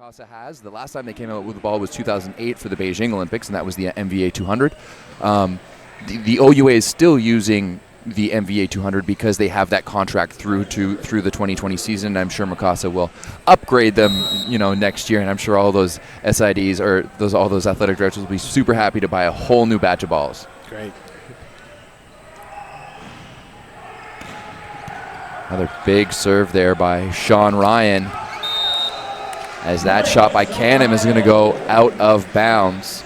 Mikasa has. The last time they came out with the ball was 2008 for the Beijing Olympics, and that was the MVA 200. The OUA is still using the MVA 200 because they have that contract through the 2020 season. I'm sure Mikasa will upgrade them, next year, and I'm sure all those SIDs or all those athletic directors will be super happy to buy a whole new batch of balls. Great. Another big serve there by Sean Ryan, as that shot by CanAm is going to go out of bounds.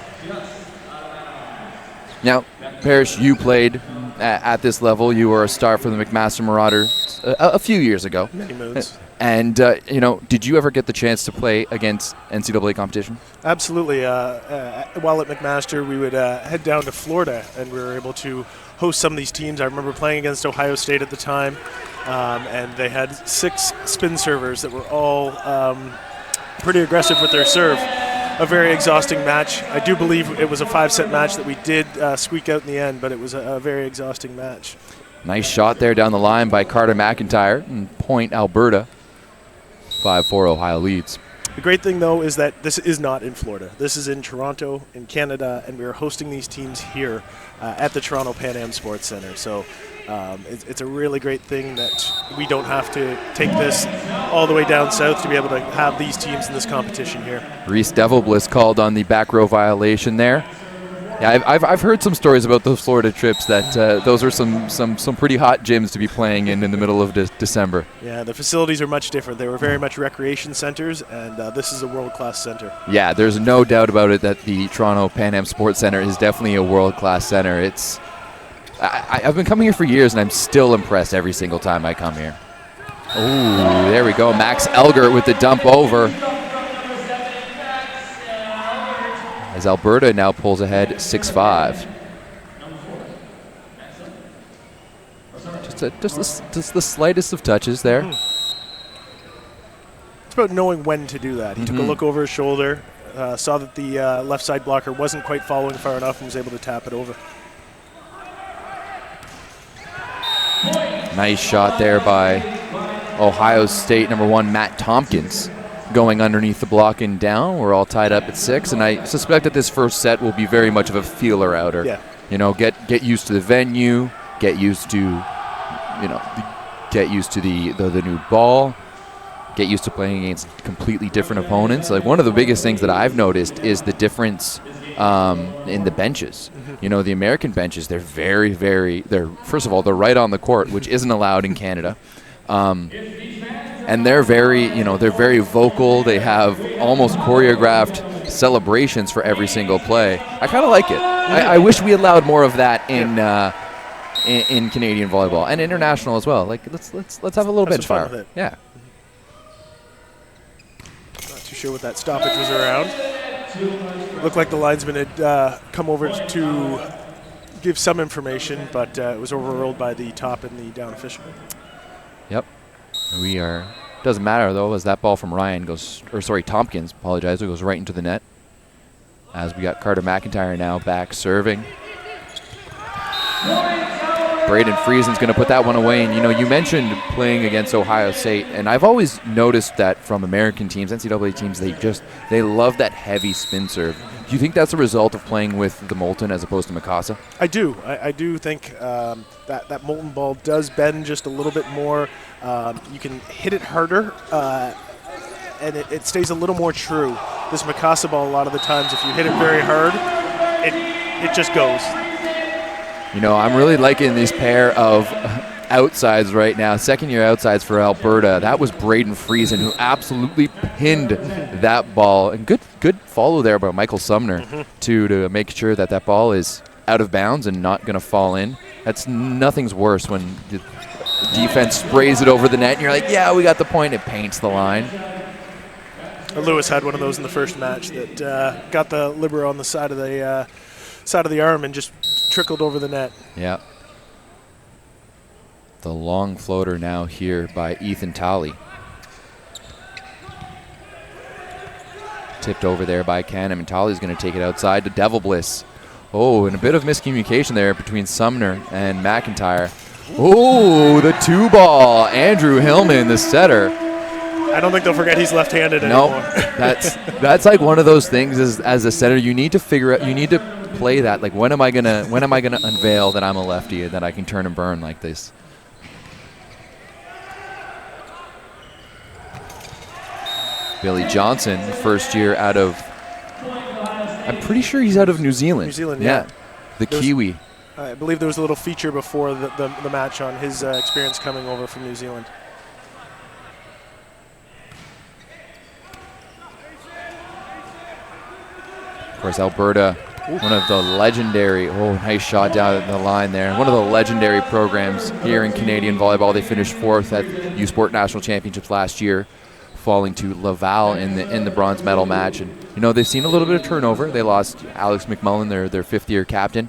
Now, Parrish, you played at this level. You were a star for the McMaster Marauders a few years ago. Many moons. And, did you ever get the chance to play against NCAA competition? Absolutely. While at McMaster, we would head down to Florida, and we were able to host some of these teams. I remember playing against Ohio State at the time, and they had 6 spin servers that were all pretty aggressive with their serve. A very exhausting match. I do believe it was a 5-set match that we did squeak out in the end, but it was a very exhausting match. Nice shot there down the line by Carter McIntyre in Point, Alberta. 5-4 Ohio leads. The great thing, though, is that this is not in Florida. This is in Toronto, in Canada, and we are hosting these teams here at the Toronto CanAm Sports Centre. So it's a really great thing that we don't have to take this all the way down south to be able to have these teams in this competition here. Reese Devilbliss called on the back row violation there. Yeah, I've heard some stories about those Florida trips that those are some pretty hot gyms to be playing in the middle of December. Yeah, the facilities are much different. They were very much recreation centers, and this is a world-class center. Yeah, there's no doubt about it that the Toronto CanAm Sports Center is definitely a world-class center. I've been coming here for years, and I'm still impressed every single time I come here. Oh, there we go. Max Elger with the dump over. As Alberta now pulls ahead 6-5. Just the slightest of touches there. It's about knowing when to do that. He took a look over his shoulder, saw that the left side blocker wasn't quite following far enough, and was able to tap it over. Nice shot there by Ohio State #1 Matt Tompkins, going underneath the block and down. We're all tied up at 6, and I suspect that this first set will be very much of a feeler outer. Yeah. Get used to the venue, get used to the new ball, get used to playing against completely different opponents. Like, one of the biggest things that I've noticed is the difference in the benches. The American benches, they're very, first of all, they're right on the court, which isn't allowed in Canada. And they're very vocal. They have almost choreographed celebrations for every single play. I kind of like it. I wish we allowed more of that in Canadian volleyball and international as well. Like, let's have a little bench fire. Yeah. Not too sure what that stoppage was around. It looked like the linesman had come over to give some information, but it was overruled by the top and the down official. Yep. Doesn't matter though, as that ball from Tompkins, it goes right into the net. As we got Carter McIntyre now back serving. Braden Friesen's going to put that one away. And you mentioned playing against Ohio State, and I've always noticed that from American teams, NCAA teams, they love that heavy spin serve. Do you think that's a result of playing with the Molten as opposed to Mikasa? I do. I do think that Molten ball does bend just a little bit more. You can hit it harder, and it stays a little more true. This Mikasa ball, a lot of the times, if you hit it very hard, it just goes. I'm really liking this pair of outsides right now. Second-year outsides for Alberta. That was Braden Friesen, who absolutely pinned that ball. And good follow there by Michael Sumner to make sure that ball is out of bounds and not going to fall in. Nothing's worse when the defense sprays it over the net and you're like, yeah, we got the point. It paints the line. Lewis had one of those in the first match that got the libero on the side of the arm and just trickled over the net. Yeah. The long floater now here by Ethan Talley. Tipped over there by CanAm, and Talley's going to take it outside to Devilbliss. Oh, and a bit of miscommunication there between Sumner and McIntyre. Oh, the 2-ball. Andrew Hillman, the setter. I don't think they'll forget he's left-handed No, anymore. that's like one of those things as a center you need to figure out. You need to play that. Like when am I gonna unveil that I'm a lefty and that I can turn and burn like this? Billy Johnson, first year out of. I'm pretty sure he's out of New Zealand. New Zealand, yeah. The Kiwi. I believe there was a little feature before the match on his experience coming over from New Zealand. Of course, Alberta, one of the legendary, nice shot down the line there. One of the legendary programs here in Canadian volleyball. They finished 4th at U Sport National Championships last year, falling to Laval in the bronze medal match. And, you know, they've seen a little bit of turnover. They lost Alex McMullen, their fifth-year captain,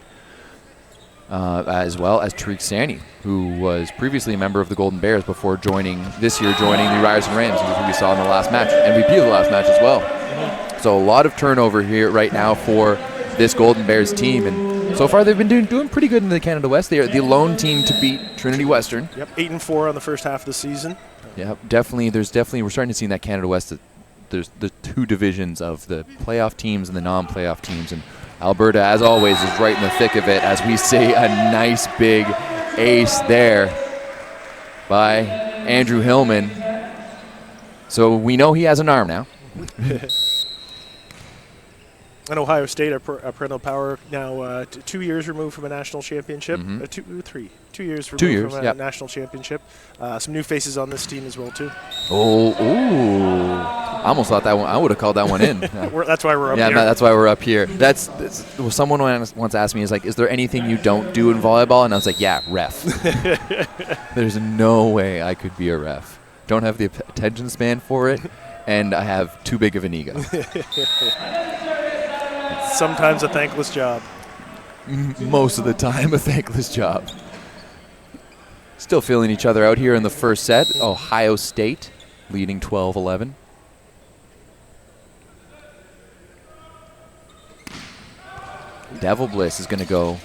as well as Tariq Sani, who was previously a member of the Golden Bears before joining the Ryerson Rams, who we saw in the last match, MVP of the last match as well. So a lot of turnover here right now for this Golden Bears team, and so far they've been doing pretty good in the Canada West. They are the lone team to beat Trinity Western. Yep, 8-4 on the first half of the season. Yeah, definitely. We're starting to see in that Canada West that there's the two divisions of the playoff teams and the non-playoff teams, and Alberta, as always, is right in the thick of it. As we see a nice big ace there by Andrew Hillman. So we know he has an arm now. And Ohio State, a perennial power, now 2 years removed from a national championship. 2 years removed from a national championship. Some new faces on this team as well, too. I almost thought that one. I would have called that one in. That's why we're up here. Yeah, that's why we're up here. Someone once asked me, is there anything you don't do in volleyball? And I was like, yeah, ref. There's no way I could be a ref. Don't have the attention span for it, and I have too big of an ego. Sometimes a thankless job. Most of the time, a thankless job. Still feeling each other out here in the first set. Ohio State leading 12-11. Devil Bliss is going to go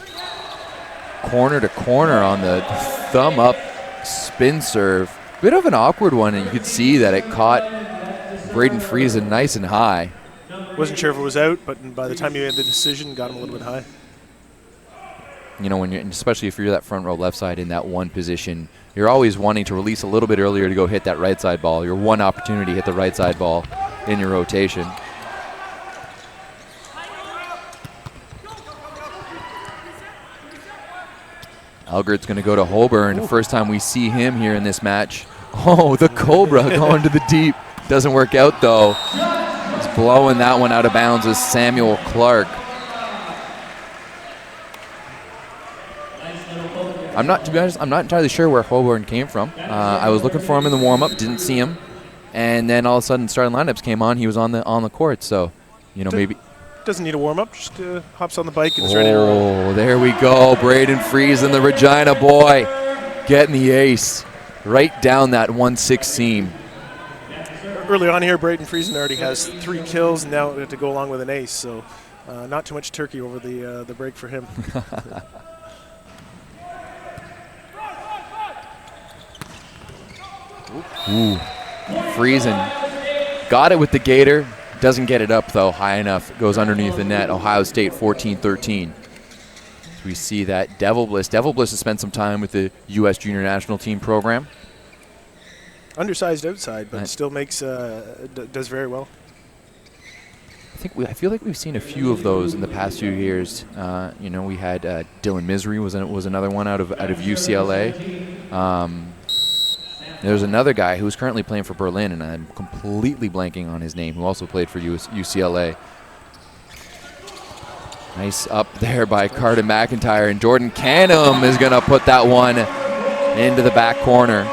corner to corner on the thumb up spin serve. Bit of an awkward one, and you could see that it caught Braden Friesen nice and high. Wasn't sure if it was out, but by the time you had the decision, got him a little bit high. You know, especially if you're that front row left side in that one position, you're always wanting to release a little bit earlier to go hit that right side ball. Your one opportunity to hit the right side ball in your rotation. Algert's going to go to Holborn. The first time we see him here in this match. The Cobra going to the deep. Doesn't work out, though. He's blowing that one out of bounds as Samuel Clark. To be honest, I'm not entirely sure where Holborn came from. I was looking for him in the warm-up, didn't see him, and then all of a sudden starting lineups came on. He was on the court, so maybe doesn't need a warm-up. Just hops on the bike and is ready to roll. There we go. Braden Friesen, the Regina boy, getting the ace right down that 1-6 seam. Early on here, Braden Friesen already has 3 kills, and now we have to go along with an ace. So not too much turkey over the break for him. Friesen got it with the gator. Doesn't get it up, though, high enough. Goes underneath the net. Ohio State 14-13. So we see that Devil Bliss. Devil Bliss has spent some time with the U.S. Junior National Team program. Undersized outside, but still makes does very well. I feel like we've seen a few of those in the past few years. We had Dylan Misery was another one out of UCLA. There's another guy who's currently playing for Berlin, and I'm completely blanking on his name, who also played for UCLA. Nice up there by Carden McIntyre, and Jordan CanAm is going to put that one into the back corner.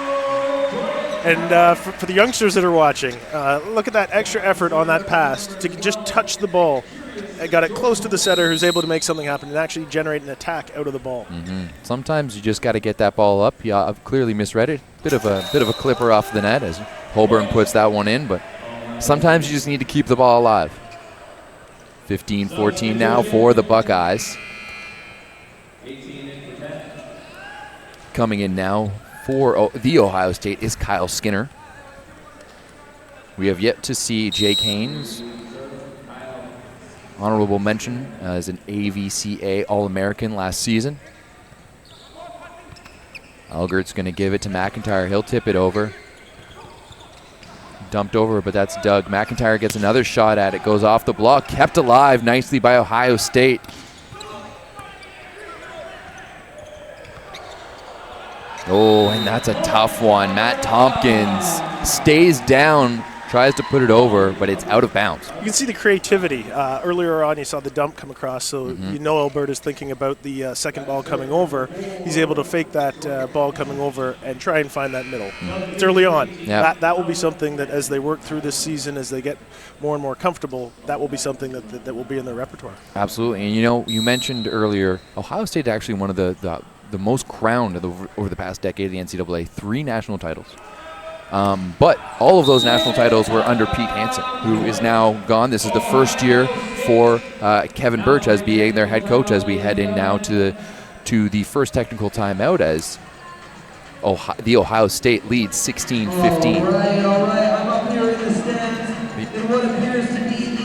And for the youngsters that are watching, look at that extra effort on that pass to just touch the ball. Got it close to the setter, who's able to make something happen and actually generate an attack out of the ball. Sometimes you just got to get that ball up. Yeah, I've clearly misread it. Bit of a clipper off the net as Holborn puts that one in, but sometimes you just need to keep the ball alive. 15-14 now for the Buckeyes. Coming in now for the Ohio State is Kyle Skinner. We have yet to see Jake Haynes. Honorable mention as an AVCA All-American last season. Algert's going to give it to McIntyre. He'll tip it over. Dumped over, but that's Doug. McIntyre gets another shot at it. Goes off the block. Kept alive nicely by Ohio State. Oh, and that's a tough one. Matt Tompkins stays down, tries to put it over, but it's out of bounds. You can see the creativity. Earlier on, you saw the dump come across, so you know Alberta's thinking about the second ball coming over. He's able to fake that ball coming over and try and find that middle. It's early on. Yeah. That will be something that as they work through this season, as they get more and more comfortable, that will be something that will be in their repertoire. Absolutely. And, you know, you mentioned earlier, Ohio State actually one of the most crowned over the past decade in the NCAA, 3 national titles. But all of those national titles were under Pete Hansen, who is now gone. This is the first year for Kevin Birch as being their head coach as we head in now to the first technical timeout as the Ohio State leads 16-15. All right. I'm up here in the stands in what appears to be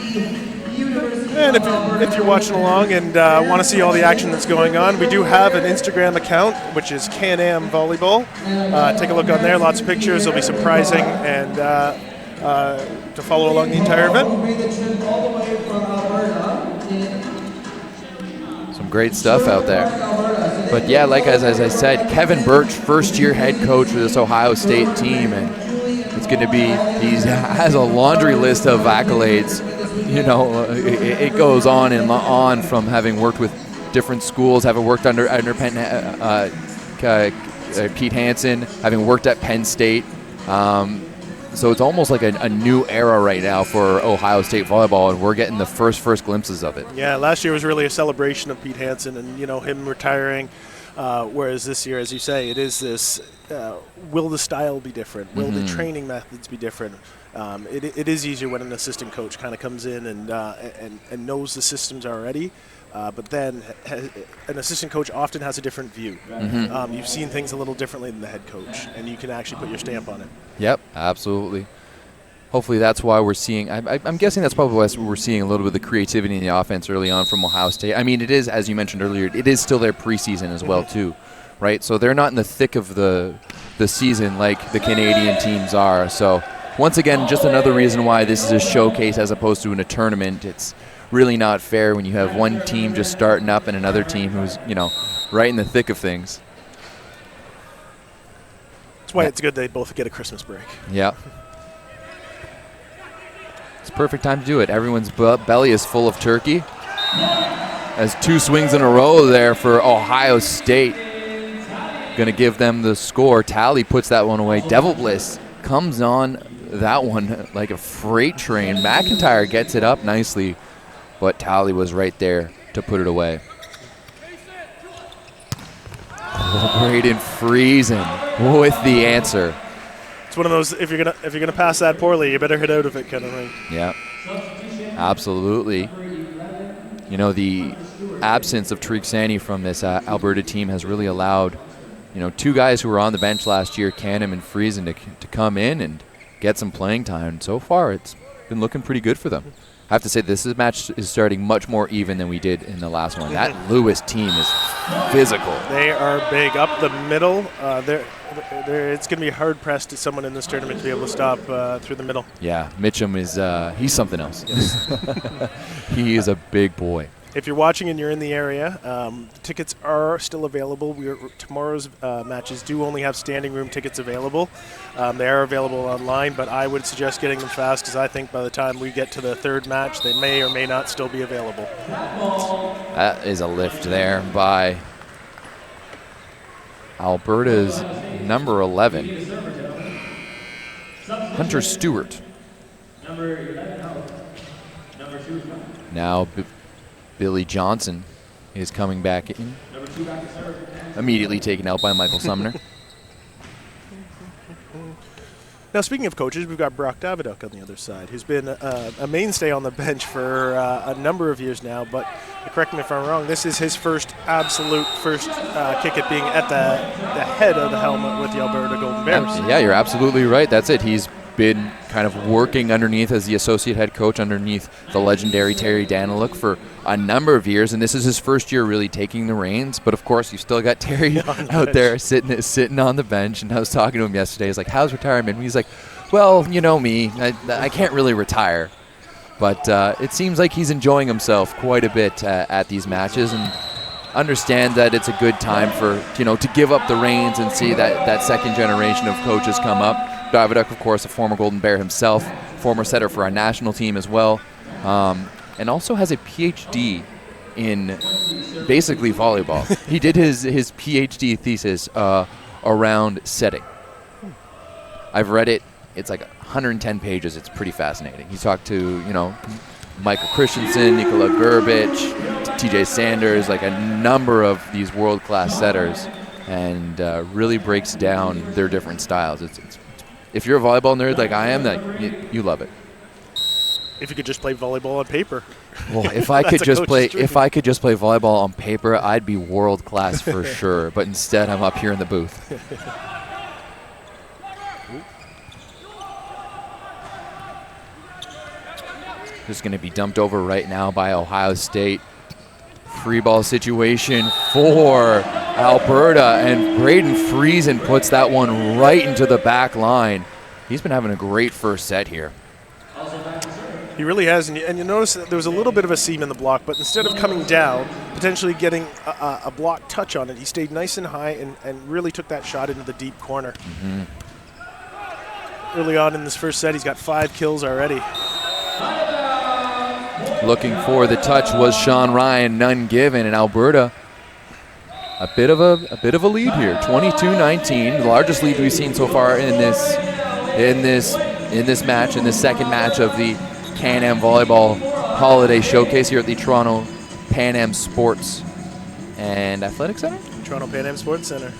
the University And of Alberta. if you're watching along and want to see all the action that's going on, we do have an Instagram account, which is CanAm Volleyball. Take a look on there. Lots of pictures. There'll be some prizing and to follow along the entire event. We made the trip all the way from Alberta. Some great stuff out there. But yeah, like as I said, Kevin Birch, first-year head coach for this Ohio State team, and it's going to be, he has a laundry list of accolades. You know, it goes on and on from having worked with different schools, having worked under Pete Hansen, having worked at Penn State. So it's almost like a new era right now for Ohio State volleyball, and we're getting the first glimpses of it. Yeah, last year was really a celebration of Pete Hansen and, you know, him retiring. Whereas this year, as you say, it is this, will the style be different? Will the training methods be different? It is easier when an assistant coach kind of comes in and knows the systems already. But then an assistant coach often has a different view. You've seen things a little differently than the head coach, and you can actually put your stamp on it. Yep, absolutely. Hopefully that's why we're seeing, I'm guessing that's probably why we're seeing a little bit of the creativity in the offense early on from Ohio State. I mean, it is, as you mentioned earlier, it is still their preseason as well, too, right? So they're not in the thick of the season like the Canadian teams are. So once again, just another reason why this is a showcase as opposed to in a tournament. It's really not fair when you have one team just starting up and another team who's, you know, right in the thick of things. That's why it's good they both get a Christmas break. Yeah. It's a perfect time to do it. Everyone's belly is full of turkey. As 2 swings in a row there for Ohio State. Going to give them the score. Tally puts that one away. Devil Bliss comes on that one like a freight train. McIntyre gets it up nicely, but Tally was right there to put it away. Braden Friesen with the answer. It's one of those, if you're gonna pass that poorly, you better hit out of it kind of thing. Yeah, absolutely. You know, the absence of Tariq Sani from this Alberta team has really allowed, you know, 2 guys who were on the bench last year, CanAm and Friesen, to come in and get some playing time. And so far, it's been looking pretty good for them. I have to say, this match is starting much more even than we did in the last one. That Lewis team is physical. They are big up the middle. It's going to be hard-pressed to someone in this tournament to be able to stop through the middle. Yeah, Mitchum is he's something else. He is a big boy. If you're watching and you're in the area, tickets are still available. Tomorrow's matches do only have standing room tickets available. They are available online, but I would suggest getting them fast because I think by the time we get to the 3rd match, they may or may not still be available. That is a lift there by Alberta's number 11, Hunter Stewart. Now Billy Johnson is coming back in. Immediately taken out by Michael Sumner. Now, speaking of coaches, we've got Brock Daviduk on the other side, who's been a mainstay on the bench for a number of years now. But correct me if I'm wrong, this is his absolute first kick at being at the head of the helmet with the Alberta Golden Bears. Yeah, you're absolutely right. That's it. been kind of working underneath as the associate head coach underneath the legendary Terry Daniluk for a number of years, and this is his first year really taking the reins. But of course, you still got Terry out there sitting on the bench. And I was talking to him yesterday. He's like, "How's retirement?" And he's like, "Well, you know me, I can't really retire." But it seems like he's enjoying himself quite a bit at these matches, and understand that it's a good time for, to give up the reins and see that second generation of coaches come up. Daviduk, of course, a former Golden Bear himself, former setter for our national team as well, and also has a PhD in basically volleyball. He did his PhD thesis around setting. I've read it. It's like 110 pages. It's pretty fascinating. He talked to, Michael Christensen, Nikola Gurbic, TJ Sanders, like a number of these world-class setters, and really breaks down their different styles. If you're a volleyball nerd like I am, you love it. If you could just play volleyball on paper. Well, if I could just play volleyball on paper, I'd be world-class for sure. But instead, I'm up here in the booth. Just going to be dumped over right now by Ohio State. Free ball situation for Alberta, and Braden Friesen puts that one right into the back line. He's been having a great first set here. He really has, and you notice that there was a little bit of a seam in the block, but instead of coming down, potentially getting a block touch on it, he stayed nice and high and really took that shot into the deep corner. Early on in this first set, he's got 5 kills already. Looking for the touch was Sean Ryan, none given, and Alberta a bit of a lead here, 22-19, the largest lead we've seen so far in this match, in this second match of the CanAm Volleyball Holiday Showcase here at the Toronto PanAm Sports and Athletic Center. Toronto PanAm Sports Center.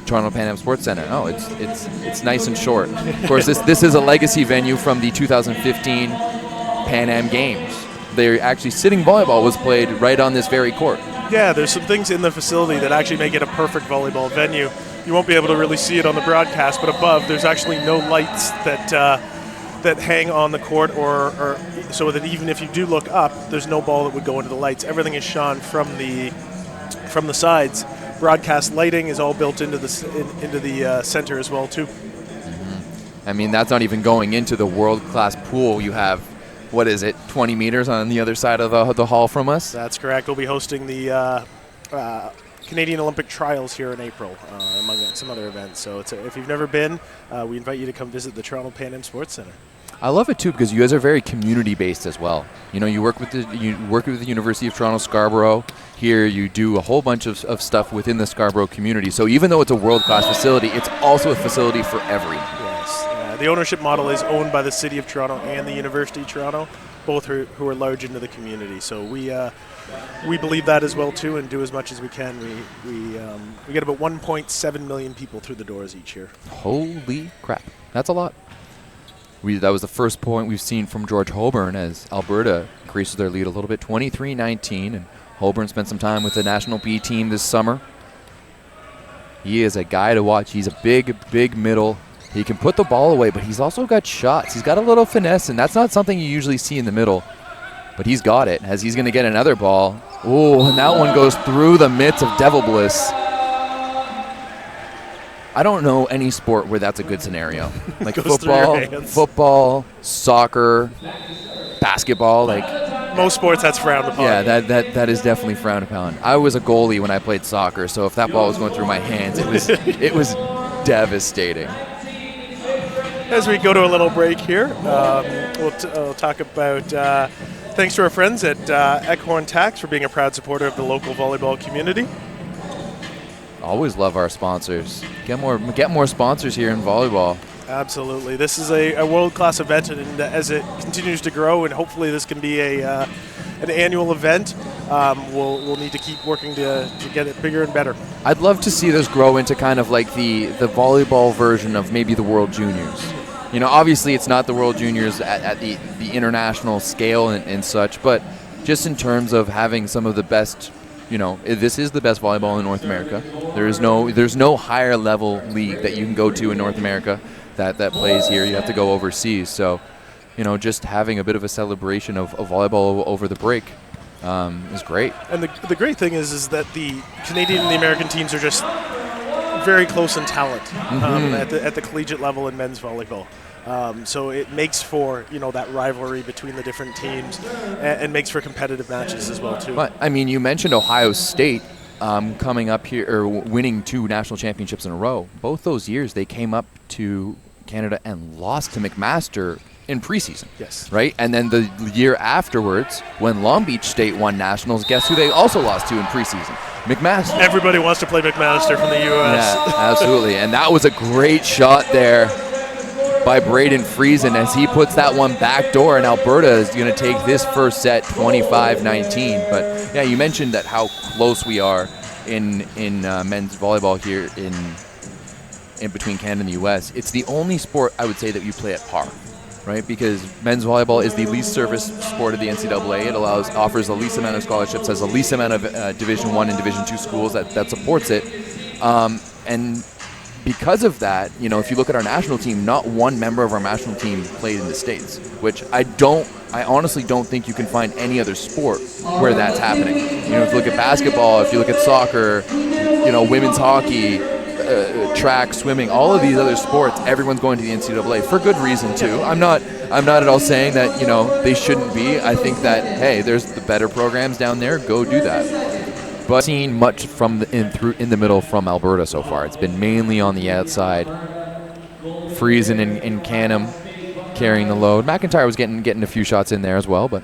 Toronto PanAm Sports Center. Oh, it's nice and short. Of course, this is a legacy venue from the 2015 PanAm Games. They're actually sitting volleyball was played right on this very court. Yeah, there's some things in the facility that actually make it a perfect volleyball venue. You won't be able to really see it on the broadcast, but above there's actually no lights that hang on the court, or so that even if you do look up, there's no ball that would go into the lights. Everything is shone from the sides. Broadcast lighting is all built into the center as well too. I mean, that's not even going into the world-class pool. You have, 20 meters on the other side of the hall from us? That's correct. We'll be hosting the Canadian Olympic Trials here in April, among some other events. So if you've never been, we invite you to come visit the Toronto PanAm Sports Center. I love it too because you guys are very community-based as well. You work with the University of Toronto Scarborough. Here you do a whole bunch of stuff within the Scarborough community. So even though it's a world-class facility, it's also a facility for everyone. Yes. The ownership model is owned by the City of Toronto and the University of Toronto, both who are large into the community. So we believe that as well too, and do as much as we can. We get about 1.7 million people through the doors each year. Holy crap, that's a lot. That was the first point we've seen from George Holborn as Alberta increases their lead a little bit, 23-19, and Holborn spent some time with the National B team this summer. He is a guy to watch. He's a big middle. He can put the ball away, but he's also got shots. He's got a little finesse, and that's not something you usually see in the middle. But he's got it, as he's going to get another ball. Oh, and that one goes through the mitts of Devil Bliss. I don't know any sport where that's a good scenario. Like football, soccer, basketball. Like most sports, that's frowned upon. Yeah, that is definitely frowned upon. I was a goalie when I played soccer, so if that ball was going through my hands, it was devastating. As we go to a little break here, we'll talk about thanks to our friends at Eckhorn Tax for being a proud supporter of the local volleyball community. Always love our sponsors. Get more sponsors here in volleyball. Absolutely. This is a world-class event, and as it continues to grow, and hopefully this can be an annual event, we'll need to keep working to get it bigger and better. I'd love to see this grow into kind of like the volleyball version of maybe the World Juniors. Obviously it's not the World Juniors at the international scale and such, but just in terms of having some of the best, this is the best volleyball in North America. There's no higher level league that you can go to in North America that plays here. You have to go overseas. So, just having a bit of a celebration of volleyball over the break is great. And the great thing is that the Canadian and the American teams are just very close in talent at the collegiate level in men's volleyball. So it makes for that rivalry between the different teams, and makes for competitive matches as well too. But I mean, you mentioned Ohio State coming up here or winning 2 national championships in a row. Both those years they came up to Canada and lost to McMaster in preseason. Yes. Right? And then the year afterwards, when Long Beach State won nationals, guess who they also lost to in preseason? McMaster. Everybody wants to play McMaster from the U.S. Yeah, absolutely. And that was a great shot there by Braden Friesen as he puts that one back door, and Alberta is going to take this first set 25-19. But, yeah, you mentioned that how close we are in men's volleyball here in between Canada and the U.S. It's the only sport, I would say, that you play at par. Right, because men's volleyball is the least serviced sport of the NCAA. It offers the least amount of scholarships, has the least amount of Division I and Division II schools that supports it, and because of that, if you look at our national team, not one member of our national team played in the States, which I honestly don't think you can find any other sport where that's happening. If you look at basketball, if you look at soccer, women's hockey, track, swimming, all of these other sports, everyone's going to the NCAA for good reason too. I'm not at all saying that they shouldn't be. I think that, hey, there's the better programs down there. Go do that. But seen much from in the middle from Alberta so far. It's been mainly on the outside. Friesen and CanAm carrying the load. McIntyre was getting a few shots in there as well, but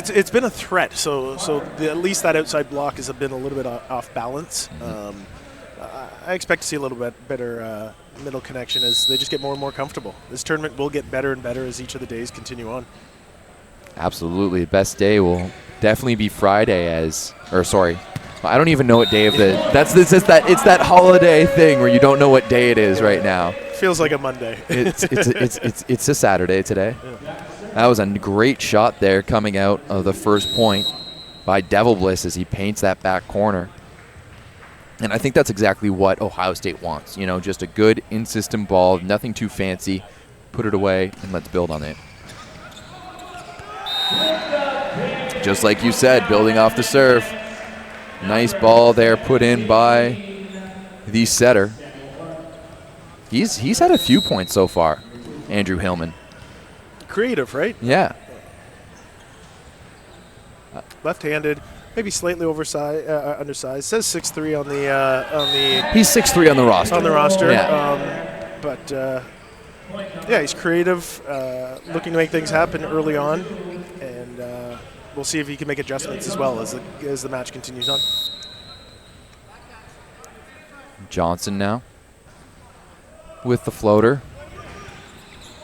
it's been a threat. So at least that outside block has been a little bit off balance. I expect to see a little bit better middle connection as they just get more and more comfortable. This tournament will get better and better as each of the days continue on. Absolutely. The best day will definitely be Friday I don't even know what day of it's that holiday thing where you don't know what day it is right now. Feels like a Monday. It's a Saturday today. Yeah. That was a great shot there coming out of the first point by Devil Bliss as he paints that back corner. And I think that's exactly what Ohio State wants. Just a good in-system ball, nothing too fancy. Put it away and let's build on it. Just like you said, building off the serve. Nice ball there put in by the setter. He's had a few points so far, Andrew Hillman. Creative, right? Yeah. Left-handed, maybe slightly undersized. Says 6'3" on the. He's 6'3" on the roster. On the roster, yeah. Yeah, he's creative, looking to make things happen early on, and we'll see if he can make adjustments as well as the match continues on. Johnson now with the floater.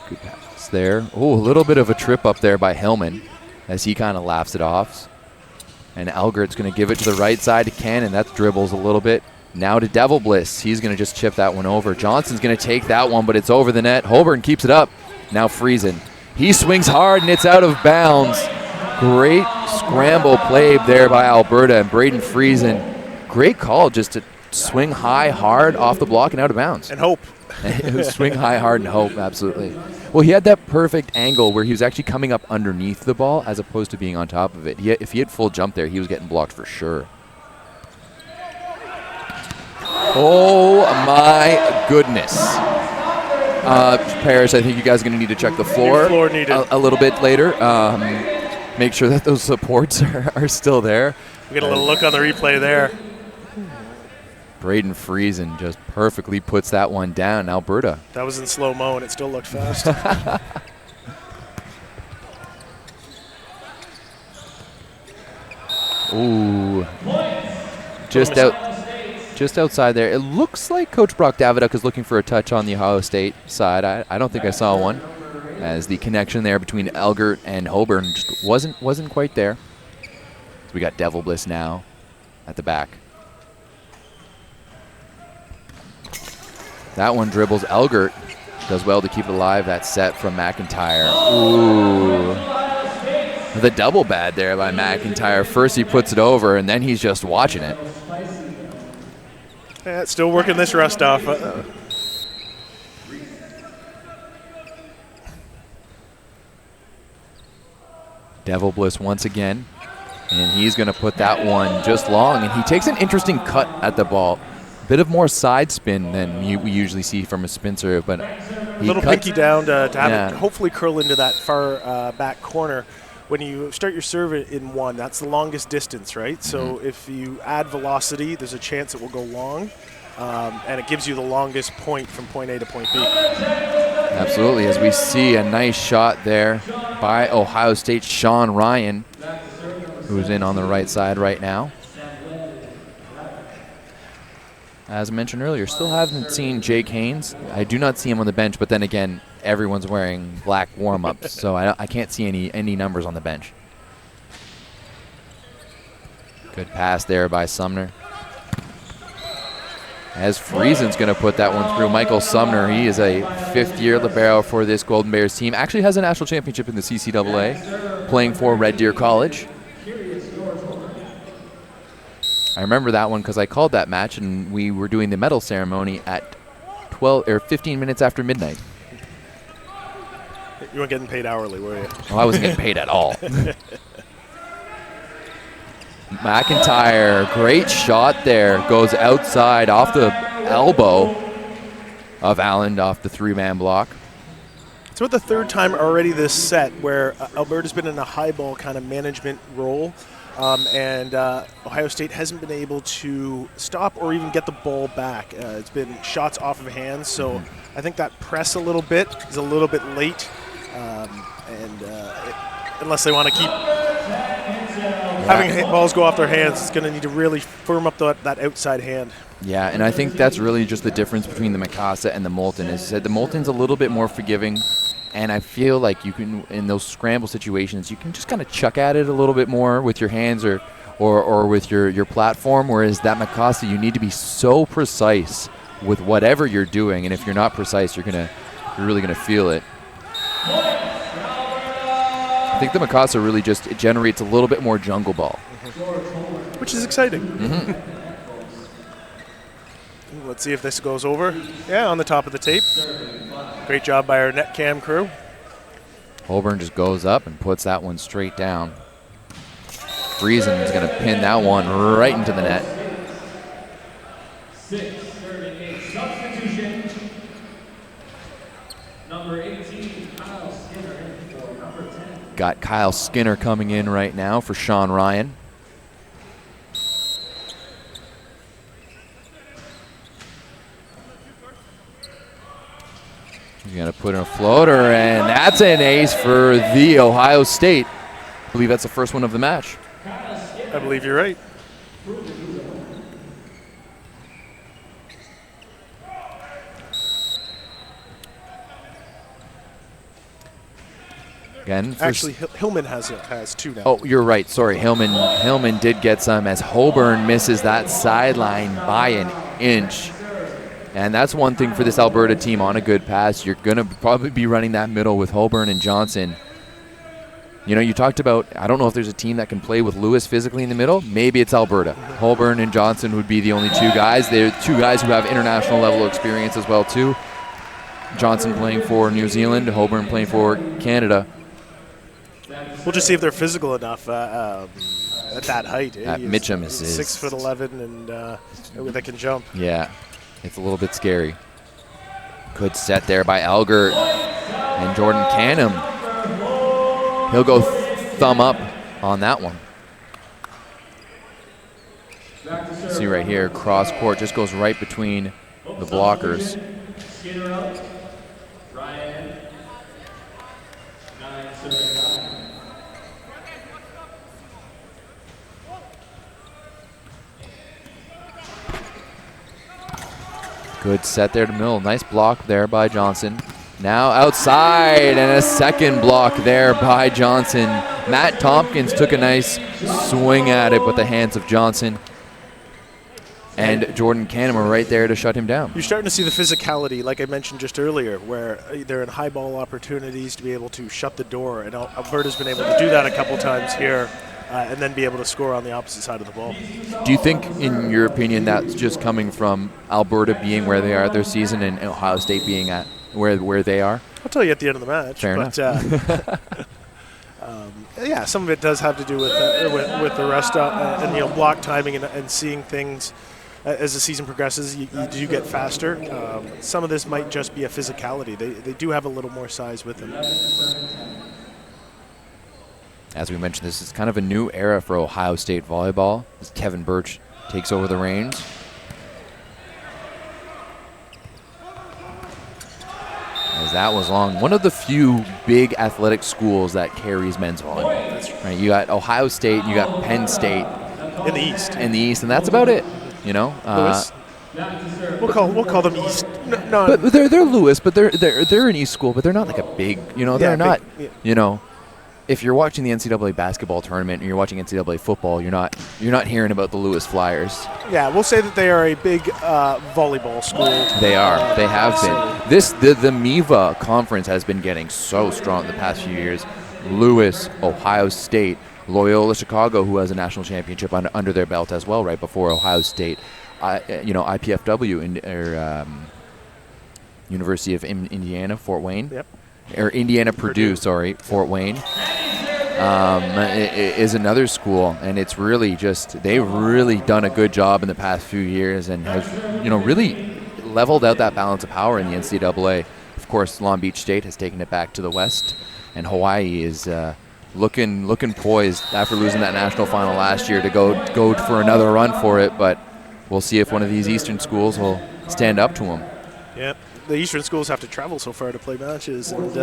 Good pass there. Oh, a little bit of a trip up there by Hillman as he kind of laughs it off. And Elgert's going to give it to the right side to Cannon. That dribbles a little bit. Now to Devil Bliss. He's going to just chip that one over. Johnson's going to take that one, but it's over the net. Holborn keeps it up. Now Friesen. He swings hard, and it's out of bounds. Great scramble played there by Alberta. And Braden Friesen, great call just to swing high, hard off the block and out of bounds. And hope. Swing high, hard, and hope, absolutely. Well, he had that perfect angle where he was actually coming up underneath the ball as opposed to being on top of it. If he had full jump there, he was getting blocked for sure. Oh, my goodness. Parrish, I think you guys are going to need to check the floor, a little bit later. Make sure that those supports are still there. We get a little look on the replay there. Braden Friesen just perfectly puts that one down. Alberta. That was in slow-mo, and it still looked fast. Ooh. Just outside there. It looks like Coach Brock Davidoff is looking for a touch on the Ohio State side. I don't think I saw one, as the connection there between Elgert and Holborn just wasn't quite there. So we got Devil Bliss now at the back. That one dribbles. Elgert does well to keep it alive. That set from McIntyre. Ooh. The double bad there by McIntyre. First he puts it over, and then he's just watching it. Yeah, still working this rust off. Devil Bliss once again. And he's going to put that one just long. And he takes an interesting cut at the ball. Bit of more side spin than we usually see from a spin serve. But a little pinky down to have it hopefully curl into that far back corner. When you start your serve in one, that's the longest distance, right? So if you add velocity, there's a chance it will go long. And it gives you the longest point from point A to point B. Absolutely, as we see a nice shot there by Ohio State's Sean Ryan, who's in on the right side right now. As I mentioned earlier, still haven't seen Jake Haynes. I do not see him on the bench, but then again, everyone's wearing black warm-ups, so I can't see any numbers on the bench. Good pass there by Sumner. As Friesen's going to put that one through. Michael Sumner, he is a fifth-year libero for this Golden Bears team. Actually has a national championship in the CCAA, playing for Red Deer College. I remember that one because I called that match, and we were doing the medal ceremony at 15 minutes after midnight. You weren't getting paid hourly, were you? Well, I wasn't getting paid at all. McIntyre, great shot there. Goes outside off the elbow of Allen off the three-man block. It's about the third time already this set where Alberta's been in a high ball kind of management role. And Ohio State hasn't been able to stop or even get the ball back. It's been shots off of hands, so I think that press a little bit is a little bit late. Unless they want to keep having balls go off their hands, it's going to need to really firm up that outside hand. Yeah, and I think that's really just the difference between the Mikasa and the Moulton. As I said, the Moulton's a little bit more forgiving, and I feel like you can, in those scramble situations, you can just kind of chuck at it a little bit more with your hands or with your platform, whereas that Mikasa, you need to be so precise with whatever you're doing, and if you're not precise, you're really going to feel it. I think the Mikasa really just generates a little bit more jungle ball. Which is exciting. Let's see if this goes over. Yeah, on the top of the tape. Great job by our net cam crew. Holborn just goes up and puts that one straight down. Friesen is going to pin that one right into the net. Substitution. Number 18, Kyle Skinner in for number 10. Got Kyle Skinner coming in right now for Sean Ryan. He's going to put in a floater, and that's an ace for the Ohio State. I believe that's the first one of the match. I believe you're right. Again, actually, Hillman has two now. Oh, you're right. Sorry, Hillman did get some as Holborn misses that sideline by an inch. And that's one thing for this Alberta team on a good pass. You're going to probably be running that middle with Holborn and Johnson. You know, you talked about, I don't know if there's a team that can play with Lewis physically in the middle. Maybe it's Alberta. Holborn and Johnson would be the only two guys. They're two guys who have international level experience as well, too. Johnson playing for New Zealand, Holborn playing for Canada. We'll just see if they're physical enough at that height. Mitchum is 6'11" and they can jump. Yeah, it's a little bit scary. Good set there by Elgert and Jordan CanAm. He'll go thumb up on that one. See right here, cross court just goes right between the blockers. Good set there to middle. Nice block there by Johnson. Now outside, and a second block there by Johnson. Matt Tompkins took a nice swing at it with the hands of Johnson. And Jordan CanAm are right there to shut him down. You're starting to see the physicality, like I mentioned just earlier, where they're in high ball opportunities to be able to shut the door. And Alberta's been able to do that a couple times here. And then be able to score on the opposite side of the ball. Do you think, in your opinion, that's just coming from Alberta being where they are at their season and Ohio State being at where they are? I'll tell you at the end of the match. Fair enough. Yeah, some of it does have to do with the rest and block timing and seeing things as the season progresses. You do get faster. Some of this might just be a physicality. They do have a little more size with them. As we mentioned, this is kind of a new era for Ohio State volleyball as Kevin Birch takes over the reins. As that was long. One of the few big athletic schools that carries men's volleyball. That's right. You got Ohio State, you got Penn State in the East, and that's about it. Lewis. We'll call them East. But they're Lewis, but they're an East school, but they're not like a big. They're not. Big, yeah. If you're watching the NCAA basketball tournament and you're watching NCAA football, you're not hearing about the Lewis Flyers. Yeah, we'll say that they are a big volleyball school. They are. They have been. The MIVA conference has been getting so strong the past few years. Lewis, Ohio State, Loyola Chicago, who has a national championship under their belt as well, right before Ohio State. IPFW, University of Indiana, Fort Wayne. Yep. Or Indiana Purdue, Fort Wayne, is another school, and it's really they've really done a good job in the past few years and have really leveled out that balance of power in the NCAA. Of course, Long Beach State has taken it back to the West, and Hawaii is looking poised after losing that national final last year to go for another run for it. But we'll see if one of these Eastern schools will stand up to them. Yep. The Eastern schools have to travel so far to play matches, and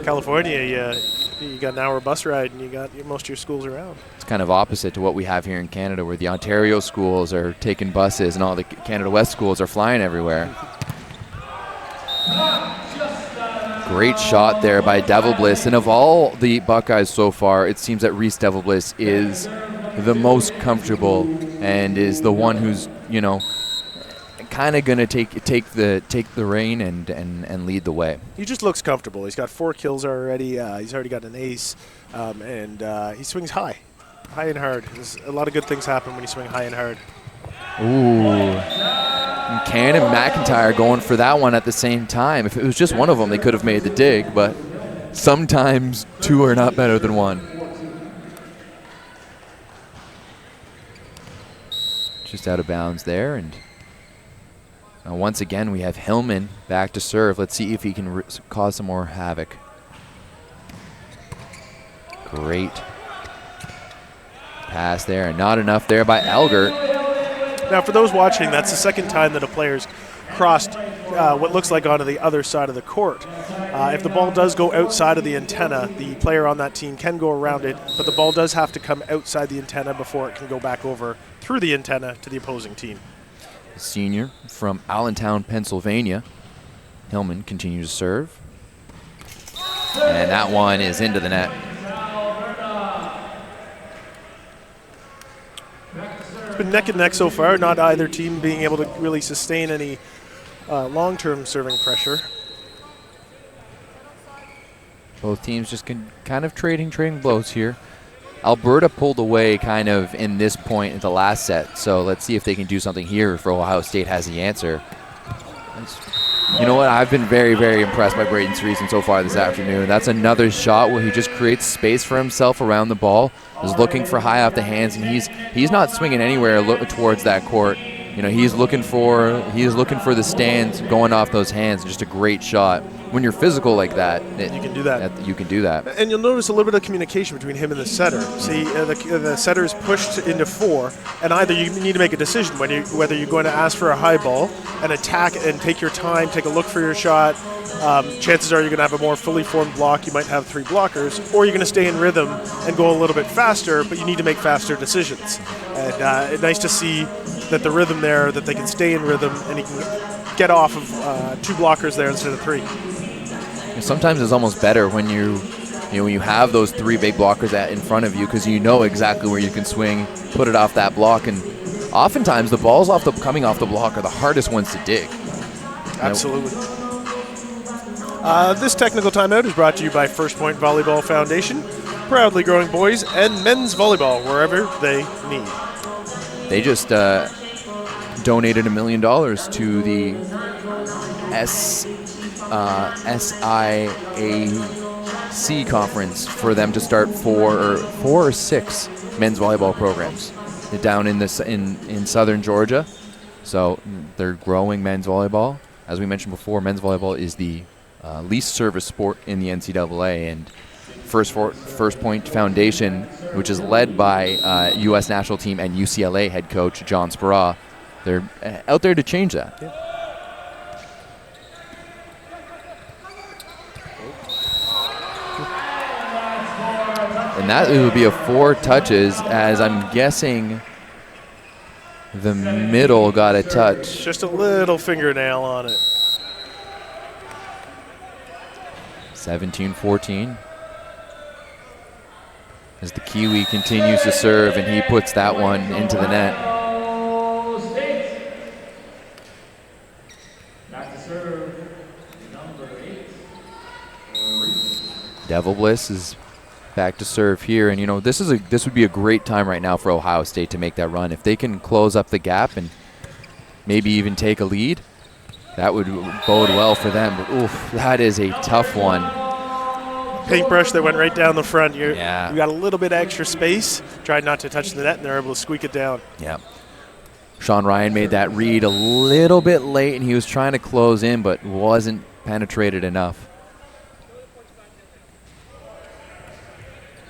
California, you got an hour bus ride, and you got most of your schools around. It's kind of opposite to what we have here in Canada, where the Ontario schools are taking buses, and all the Canada West schools are flying everywhere. Great shot there by Devil Bliss, and of all the Buckeyes so far, it seems that Reese Devil Bliss is the most comfortable and is the one who's kind of going to take the reign and lead the way. He just looks comfortable. He's got 4 kills already. He's already got an ace, and he swings high and hard. A lot of good things happen when you swing high and hard. Ooh. And CanAm and McIntyre going for that one at the same time. If it was just one of them, they could have made the dig, but sometimes 2 are not better than 1. Just out of bounds there, and once again, we have Hillman back to serve. Let's see if he can cause some more havoc. Great pass there, and not enough there by Elgert. Now, for those watching, that's the second time that a player's crossed what looks like onto the other side of the court. If the ball does go outside of the antenna, the player on that team can go around it, but the ball does have to come outside the antenna before it can go back over through the antenna to the opposing team. Senior from Allentown, Pennsylvania. Hillman continues to serve. And that one is into the net. It's been neck and neck so far, not either team being able to really sustain any long-term serving pressure. Both teams just kind of trading blows here. Alberta pulled away kind of in this point in the last set, so let's see if they can do something here if Ohio State has the answer. You know what? I've been very, very impressed by Braden Streeson so far this afternoon. That's another shot where he just creates space for himself around the ball, is looking for high off the hands, and he's not swinging anywhere towards that court. He's looking for the stands going off those hands. Just a great shot. When you're physical like that, you can do that. You can do that. And you'll notice a little bit of communication between him and the setter. See, the setter is pushed into 4, and either you need to make a decision whether you're going to ask for a high ball and attack and take your time, take a look for your shot. Chances are you're going to have a more fully formed block. You might have 3 blockers, or you're going to stay in rhythm and go a little bit faster, but you need to make faster decisions. And it's nice to see that the rhythm there, that they can stay in rhythm, and he can get off of 2 blockers there instead of 3. Sometimes it's almost better when when you have those 3 big blockers in front of you, because you know exactly where you can swing, put it off that block, and oftentimes the balls coming off the block are the hardest ones to dig. Absolutely. This technical timeout is brought to you by First Point Volleyball Foundation, proudly growing boys and men's volleyball wherever they need. They just donated $1 million to the SIAC C conference for them to start four or six men's volleyball programs down in southern Georgia. So they're growing men's volleyball. As we mentioned before, men's volleyball is the least service sport in the NCAA, and First Point Foundation, which is led by U.S. national team and UCLA head coach John Speraw, they're out there to change that. Yeah. And that would be a 4 touches, as I'm guessing the middle got a touch. Just a little fingernail on it. 17-14. As the Kiwi continues to serve, and he puts that one into the net. Back to serve, number 8. Devil Bliss is back to serve here, and this would be a great time right now for Ohio State to make that run. If they can close up the gap and maybe even take a lead, that would bode well for them. But oof, that is a tough one. Paintbrush that went right down the front. You Yeah. got a little bit extra space, tried not to touch the net, and they're able to squeak it down. Yeah. Sean Ryan made that read a little bit late, and he was trying to close in, but wasn't penetrated enough.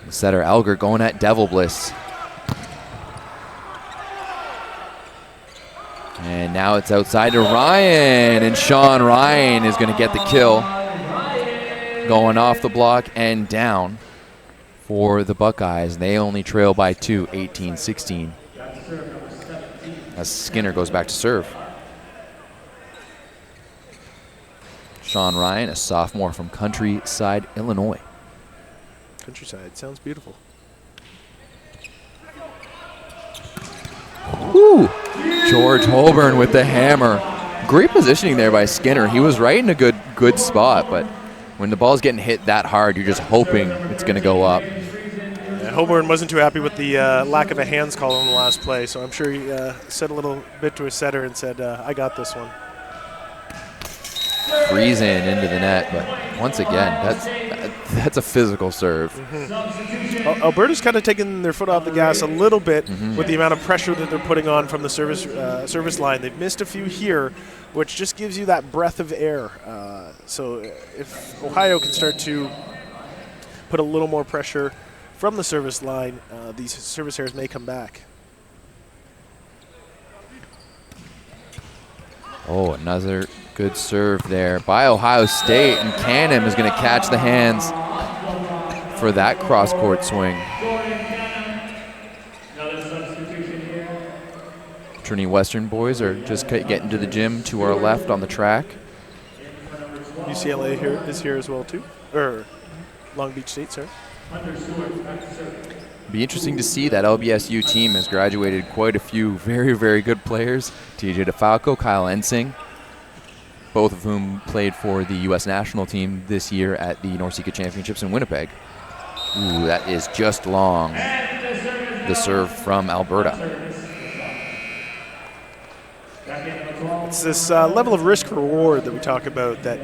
Setter Elger going at Devil Bliss. And now it's outside to Ryan, and Sean Ryan is going to get the kill. Going off the block and down for the Buckeyes. They only trail by 2, 18-16. As Skinner goes back to serve. Sean Ryan, a sophomore from Countryside, Illinois. Countryside sounds beautiful. Woo! George Holborn with the hammer. Great positioning there by Skinner. He was right in a good spot, but when the ball's getting hit that hard, you're just hoping it's going to go up. Yeah, Holborn wasn't too happy with the lack of a hands call on the last play, so I'm sure he said a little bit to his setter and said, I got this one. Freezing into the net, but once again, that's a physical serve. Alberta's kind of taken their foot off the gas a little bit with the amount of pressure that they're putting on from the service line. They've missed a few here, which just gives you that breath of air. So if Ohio can start to put a little more pressure from the service line, these service errors may come back. Oh, another good serve there by Ohio State, and CanAm is going to catch the hands for that cross-court swing. Trinity Western boys are just getting to the gym to our left on the track. UCLA is here as well too, or Long Beach State, sorry. Be interesting to see that LBSU team has graduated quite a few very, very good players. TJ DeFalco, Kyle Ensing, both of whom played for the U.S. national team this year at the NORCECA Championships in Winnipeg. Ooh, that is just long. The serve from Alberta. It's this level of risk reward that we talk about, that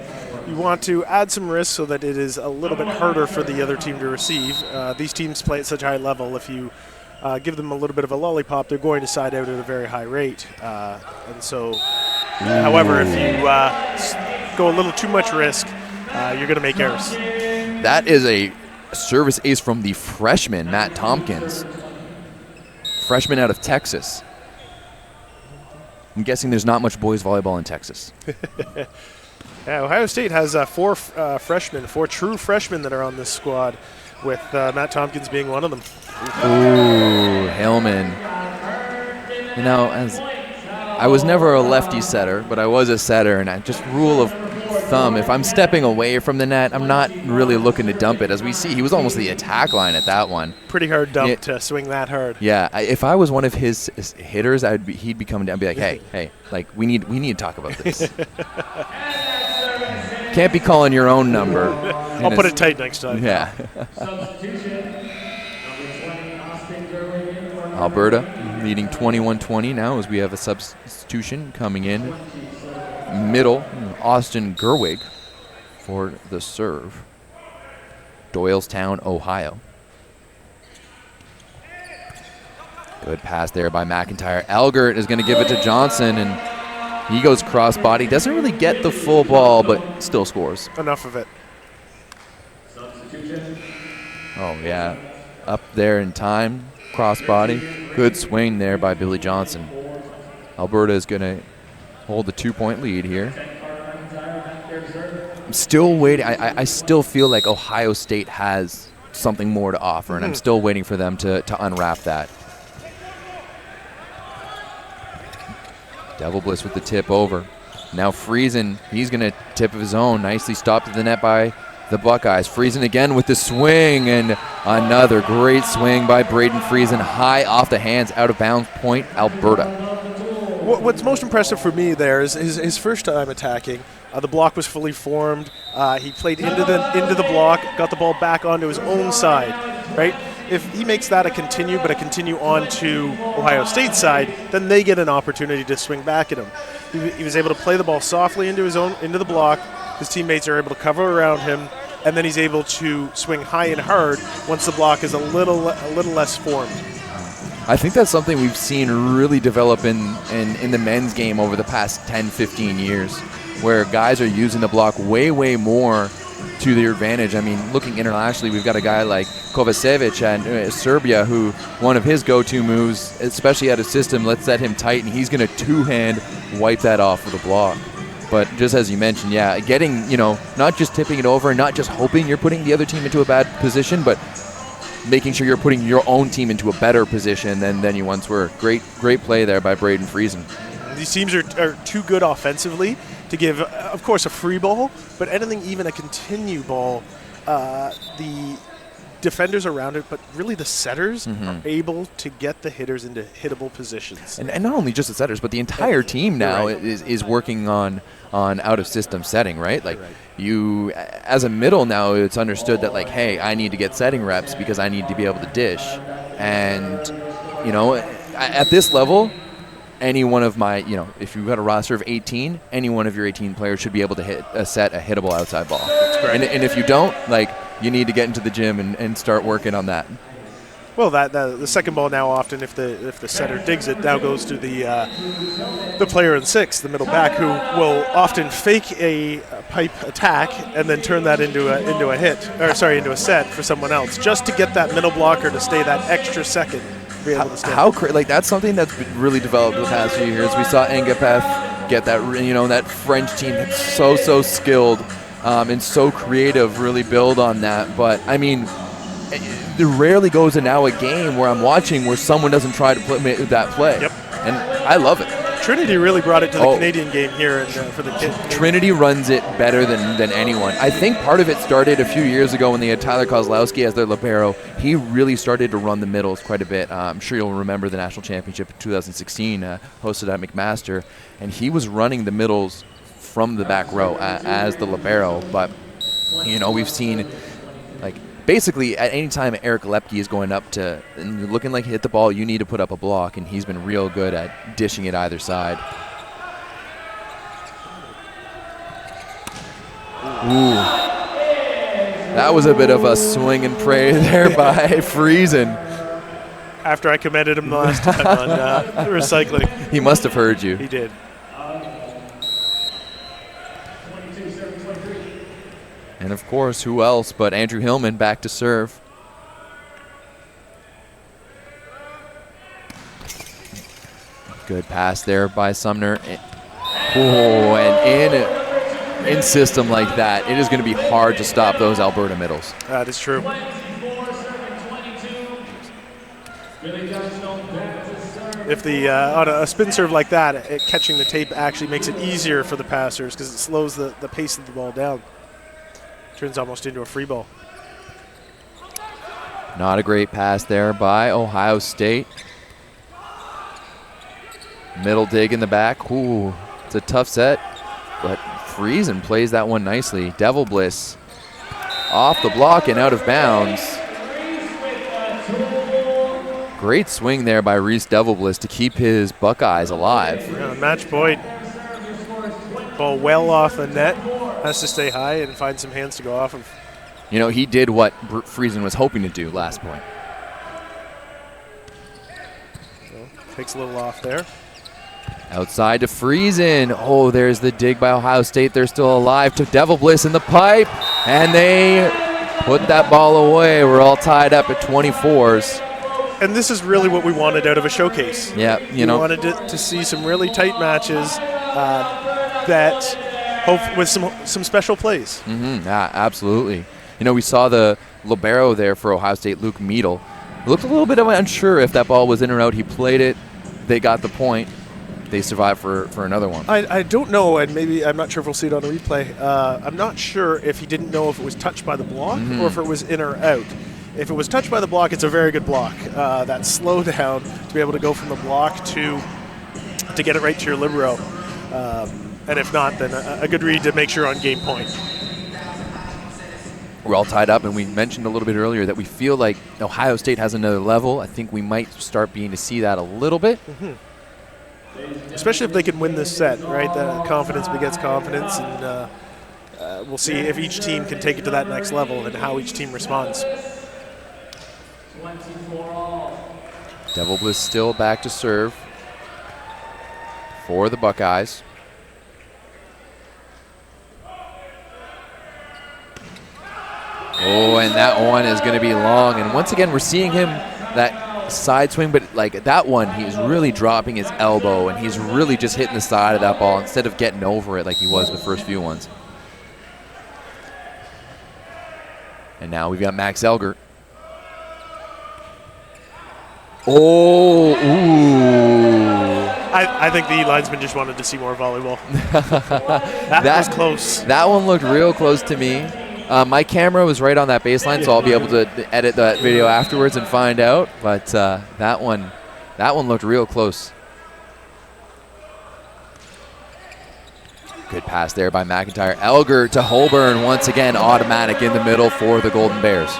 you want to add some risk so that it is a little bit harder for the other team to receive. These teams play at such a high level. If you give them a little bit of a lollipop, they're going to side out at a very high rate. And so, however, if you go a little too much risk, you're going to make errors. That is a service ace from the freshman, Matt Tompkins. Freshman out of Texas. I'm guessing there's not much boys volleyball in Texas. Yeah, Ohio State has four true freshmen that are on this squad, with Matt Tompkins being one of them. Ooh, Hillman. You know, as I was never a lefty setter, but I was a setter, and I just rule of thumb, if I'm stepping away from the net, I'm not really looking to dump it. As we see, he was almost the attack line at that one. Pretty hard dump to swing that hard. Yeah, if I was one of his hitters, he'd be coming down and be like, hey, like we need to talk about this. Can't be calling your own number. I'll put it tight next time. Yeah. Alberta leading 21-20 now, as we have a substitution coming in. Middle, Austin Gerwig for the serve. Doylestown, Ohio. Good pass there by McIntyre. Elgert is going to give it to Johnson, and he goes cross-body. Doesn't really get the full ball, but still scores. Enough of it. Oh, yeah. Up there in time, cross-body. Good swing there by Billy Johnson. Alberta is going to hold the 2-point lead here. I'm still waiting. I still feel like Ohio State has something more to offer, and I'm still waiting for them to unwrap that. Devil Bliss with the tip over. Now Friesen, he's going to tip of his own. Nicely stopped at the net by the Buckeyes. Friesen again with the swing, and another great swing by Braden Friesen. High off the hands, out of bounds, point Alberta. What's most impressive for me there is his first time attacking. The block was fully formed. He played into the block, got the ball back onto his own side, right? If he makes that a continue, but a continue onto Ohio State's side, then they get an opportunity to swing back at him. He was able to play the ball softly into the block. His teammates are able to cover around him, and then he's able to swing high and hard once the block is a little less formed. I think that's something we've seen really develop in the men's game over the past 10, 15 years, where guys are using the block way more to their advantage. I mean, looking internationally, we've got a guy like Kovacevic at Serbia, who one of his go-to moves, especially out of system, let's set him tight, and he's going to two-hand wipe that off with a block. But just as you mentioned, yeah, getting, not just tipping it over and not just hoping you're putting the other team into a bad position, but making sure you're putting your own team into a better position than you once were. Great play there by Braden Friesen. These teams are too good offensively to give, of course, a free ball, but anything, even a continue ball, the defenders around it, but really the setters are able to get the hitters into hittable positions. And not only just the setters, but the entire team now is working on out-of-system setting, right? Like, you, as a middle now, it's understood that, like, hey, I need to get setting reps because I need to be able to dish. And, at this level, any one of my, if you've got a roster of 18, any one of your 18 players should be able to set a hittable outside ball. And if you don't, you need to get into the gym and start working on that. Well, the second ball now often, if the setter digs it, now goes to the player in six, the middle back, who will often fake a pipe attack and then turn that into a set for someone else, just to get that middle blocker to stay that extra second. That's something that's been really developed the past few years. We saw Engapeth get that, that French team that's so skilled and so creative, really build on that. But I mean, there rarely goes now a game where I'm watching where someone doesn't try to play that play. Yep. And I love it. Trinity really brought it to the Canadian game here for the kids. Trinity runs it better than anyone. I think part of it started a few years ago when they had Tyler Kozlowski as their libero. He really started to run the middles quite a bit. I'm sure you'll remember the national championship in 2016 hosted at McMaster, and he was running the middles from the back row as the libero. But, we've seen, basically, at any time Eric Lepke is going up to and looking like hit the ball, you need to put up a block, and he's been real good at dishing it either side. Ooh. That was a bit of a swing and pray there by Friesen. After I commended him the last time on recycling. He must have heard you. He did. And, of course, who else but Andrew Hillman back to serve. Good pass there by Sumner. Oh, and in system like that, it is going to be hard to stop those Alberta middles. That is true. If on a spin serve like that, catching the tape actually makes it easier for the passers because it slows the pace of the ball down. Turns almost into a free ball. Not a great pass there by Ohio State. Middle dig in the back. Ooh, it's a tough set, but Friesen plays that one nicely. Devil Bliss off the block and out of bounds. Great swing there by Reese Devil Bliss to keep his Buckeyes alive. Yeah, match point. Ball well off the net. Has to stay high and find some hands to go off of. you know, he did what Friesen was hoping to do last point. So, takes a little off there. Outside to Friesen. Oh, there's the dig by Ohio State. They're still alive. To Devil Bliss in the pipe, and they put that ball away. We're all tied up at 24s. And this is really what we wanted out of a showcase. Yeah, we wanted to see some really tight matches that hope with some special plays. Mm-hmm. Yeah, absolutely. You know, we saw the libero there for Ohio State, Luke Meadle. Looked a little bit unsure if that ball was in or out. He played it. They got the point. They survived for another one. I don't know, and maybe I'm not sure if we'll see it on a replay. I'm not sure if he didn't know if it was touched by the block or if it was in or out. If it was touched by the block, it's a very good block. That slowdown to be able to go from the block to get it right to your libero. And if not, then a good read to make sure on game point. We're all tied up, and we mentioned a little bit earlier that we feel like Ohio State has another level. I think we might start beginning to see that a little bit. Mm-hmm. Especially if they can win this set, right? The confidence begets confidence, and we'll see if each team can take it to that next level and how each team responds. Devil Bliss still back to serve for the Buckeyes. Oh, and that one is going to be long. And once again, we're seeing him that side swing, but like that one, he's really dropping his elbow, and he's really just hitting the side of that ball instead of getting over it like he was the first few ones. And now we've got Max Elgert. Oh, ooh. I think the linesman just wanted to see more volleyball. that was close. That one looked real close to me. My camera was right on that baseline, so I'll be able to edit that video afterwards and find out. But that one looked real close. Good pass there by McIntyre. Elgert to Holborn once again, automatic in the middle for the Golden Bears.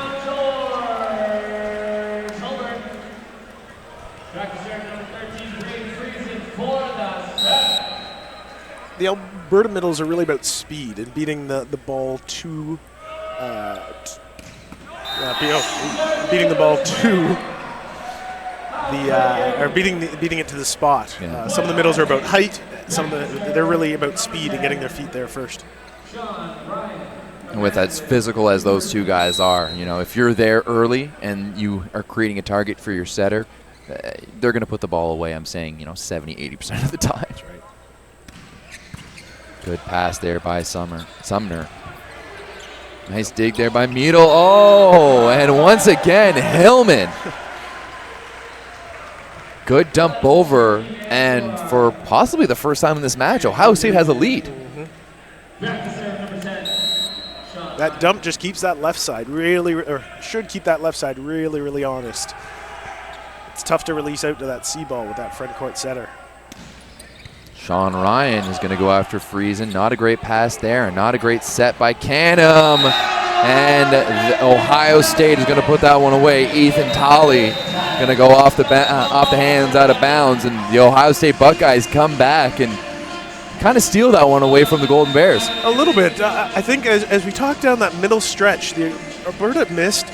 The Alberta middles are really about speed and beating the ball to beating the ball to or beating it to the spot. Yeah. Some of the middles are about height. They're really about speed and getting their feet there first. And with as physical as those two guys are, you know, if you're there early and you are creating a target for your setter, they're going to put the ball away. I'm saying, 70-80% of the time. That's right. Good pass there by Sumner. Nice dig there by Meadle. Oh, and once again, Hillman. Good dump over, and for possibly the first time in this match, Ohio State has a lead. Mm-hmm. That dump just keeps that left side should keep that left side really, really honest. It's tough to release out to that C ball with that front court setter. Sean Ryan is going to go after Friesen. Not a great pass there, and not a great set by CanAm. And Ohio State is going to put that one away. Ethan Tolley going to go off the hands, out of bounds, and the Ohio State Buckeyes come back and kind of steal that one away from the Golden Bears. A little bit. I think as we talk down that middle stretch, the Alberta missed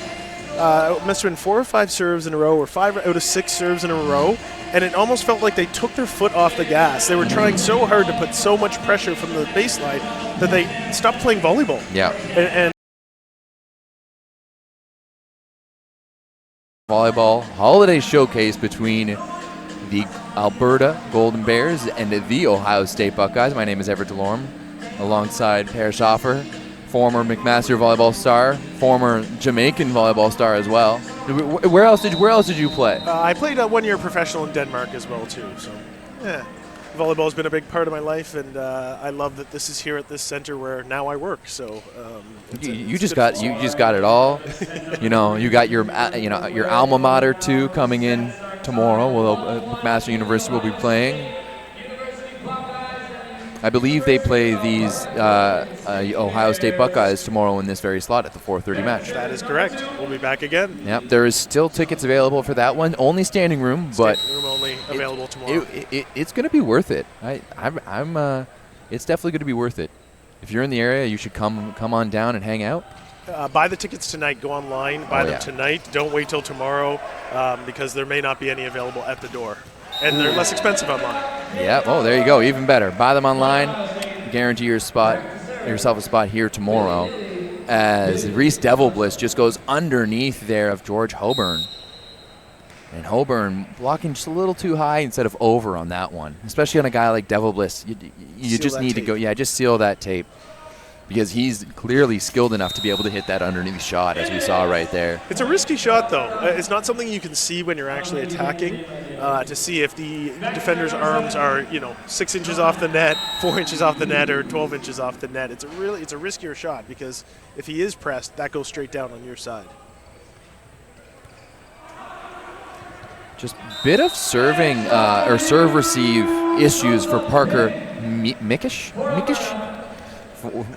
have been 4 or 5 serves in a row, or 5 out of 6 serves in a row, and it almost felt like they took their foot off the gas. They were trying so hard to put so much pressure from the baseline that they stopped playing volleyball. Yeah. And Volleyball holiday showcase between the Alberta Golden Bears and the Ohio State Buckeyes. My name is Everett DeLorme, alongside Per Schoffer, former McMaster volleyball star, former Jamaican volleyball star as well. Where else did you play? I played 1 year professional in Denmark as well too. So, yeah, volleyball has been a big part of my life, and I love that this is here at this center where now I work. So, you just got it all. You got your alma mater too coming in tomorrow. Well, McMaster University will be playing. I believe they play these Ohio State Buckeyes tomorrow in this very slot at the 4:30 match. That is correct. We'll be back again. Yep, there is still tickets available for that one. Only standing room, but standing room only available tomorrow. It's going to be worth it. It's definitely going to be worth it. If you're in the area, you should come on down and hang out. buy the tickets tonight. Go online, buy them yeah. tonight. Don't wait till tomorrow because there may not be any available at the door. And they're less expensive online. Yeah, oh, there you go, even better. Buy them online, guarantee yourself a spot here tomorrow, as Reese Devilbliss just goes underneath there of George Hoburn. And Hoburn blocking just a little too high instead of over on that one, especially on a guy like Devilbliss. You just need to go, just seal that tape, because he's clearly skilled enough to be able to hit that underneath shot, as we saw right there. It's a risky shot, though. It's not something you can see when you're actually attacking, to see if the defender's arms are, 6 inches off the net, 4 inches off the net, or 12 inches off the net. It's a riskier shot, because if he is pressed, that goes straight down on your side. Just a bit of serving or serve receive issues for Parker Mickish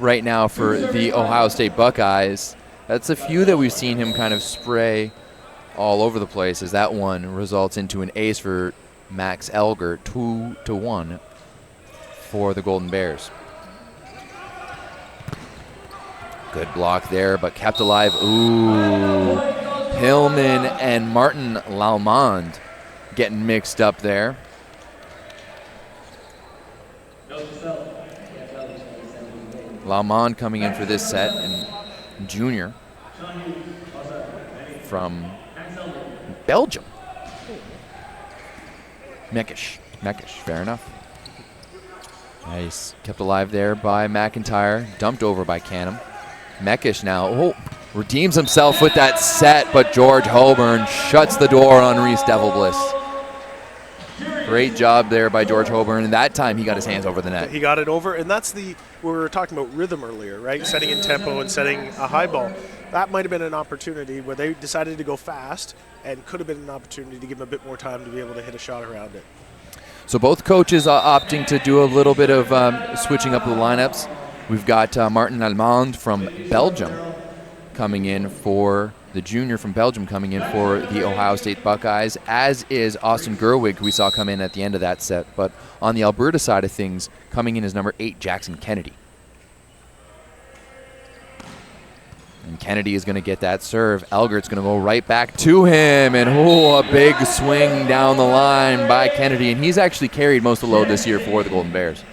right now for the Ohio State Buckeyes. That's a few that we've seen him kind of spray all over the place, as that one results into an ace for Max Elger, 2-1 for the Golden Bears. Good block there, but kept alive. Ooh, Hillman and Martin Laumond getting mixed up there. Laumond coming in for this set, and junior from Belgium. Meckish, fair enough. Nice, kept alive there by McIntyre, dumped over by CanAm. Meckish now, redeems himself with that set, but George Hoburn shuts the door on Reese Devilbliss. Great job there by George Hoburn, and that time he got his hands over the net. He got it over, and that's we were talking about rhythm earlier, right? Setting in tempo and setting a high ball. That might have been an opportunity where they decided to go fast, and could have been an opportunity to give him a bit more time to be able to hit a shot around it. So both coaches are opting to do a little bit of switching up the lineups. We've got Martin Almond from Belgium coming in for the junior from Belgium coming in for the Ohio State Buckeyes, as is Austin Gerwig, who we saw come in at the end of that set. But on the Alberta side of things, coming in is number 8, Jackson Kennedy. And Kennedy is going to get that serve. Elgert's going to go right back to him, and a big swing down the line by Kennedy. And he's actually carried most of the load this year for the Golden Bears.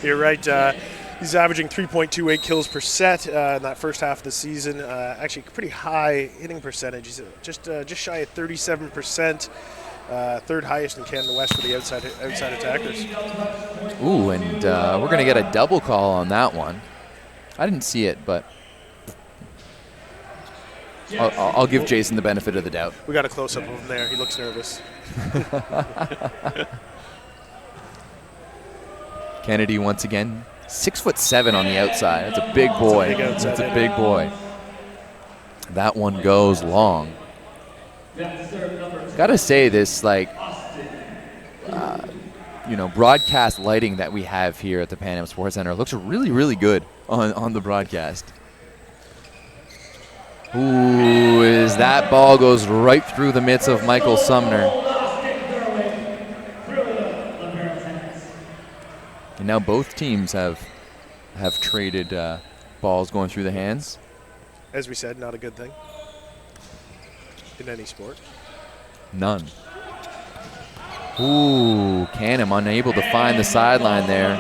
You're right. He's averaging 3.28 kills per set in that first half of the season. Actually, pretty high hitting percentage. He's just shy of 37%. Third highest in Canada West for the outside attackers. Ooh, and we're going to get a double call on that one. I didn't see it, but I'll give Jason the benefit of the doubt. We got a close-up of him there. He looks nervous. Kennedy once again, 6'7" on the outside. That's a big boy. That's a big boy. That one goes long. Gotta say, this broadcast lighting that we have here at the CanAm Sports Center looks really, really good on the broadcast. Ooh, as that ball goes right through the midst of Michael Sumner. And now both teams have traded balls going through the hands. As we said, not a good thing in any sport. None. Ooh, CanAm unable to find the sideline there.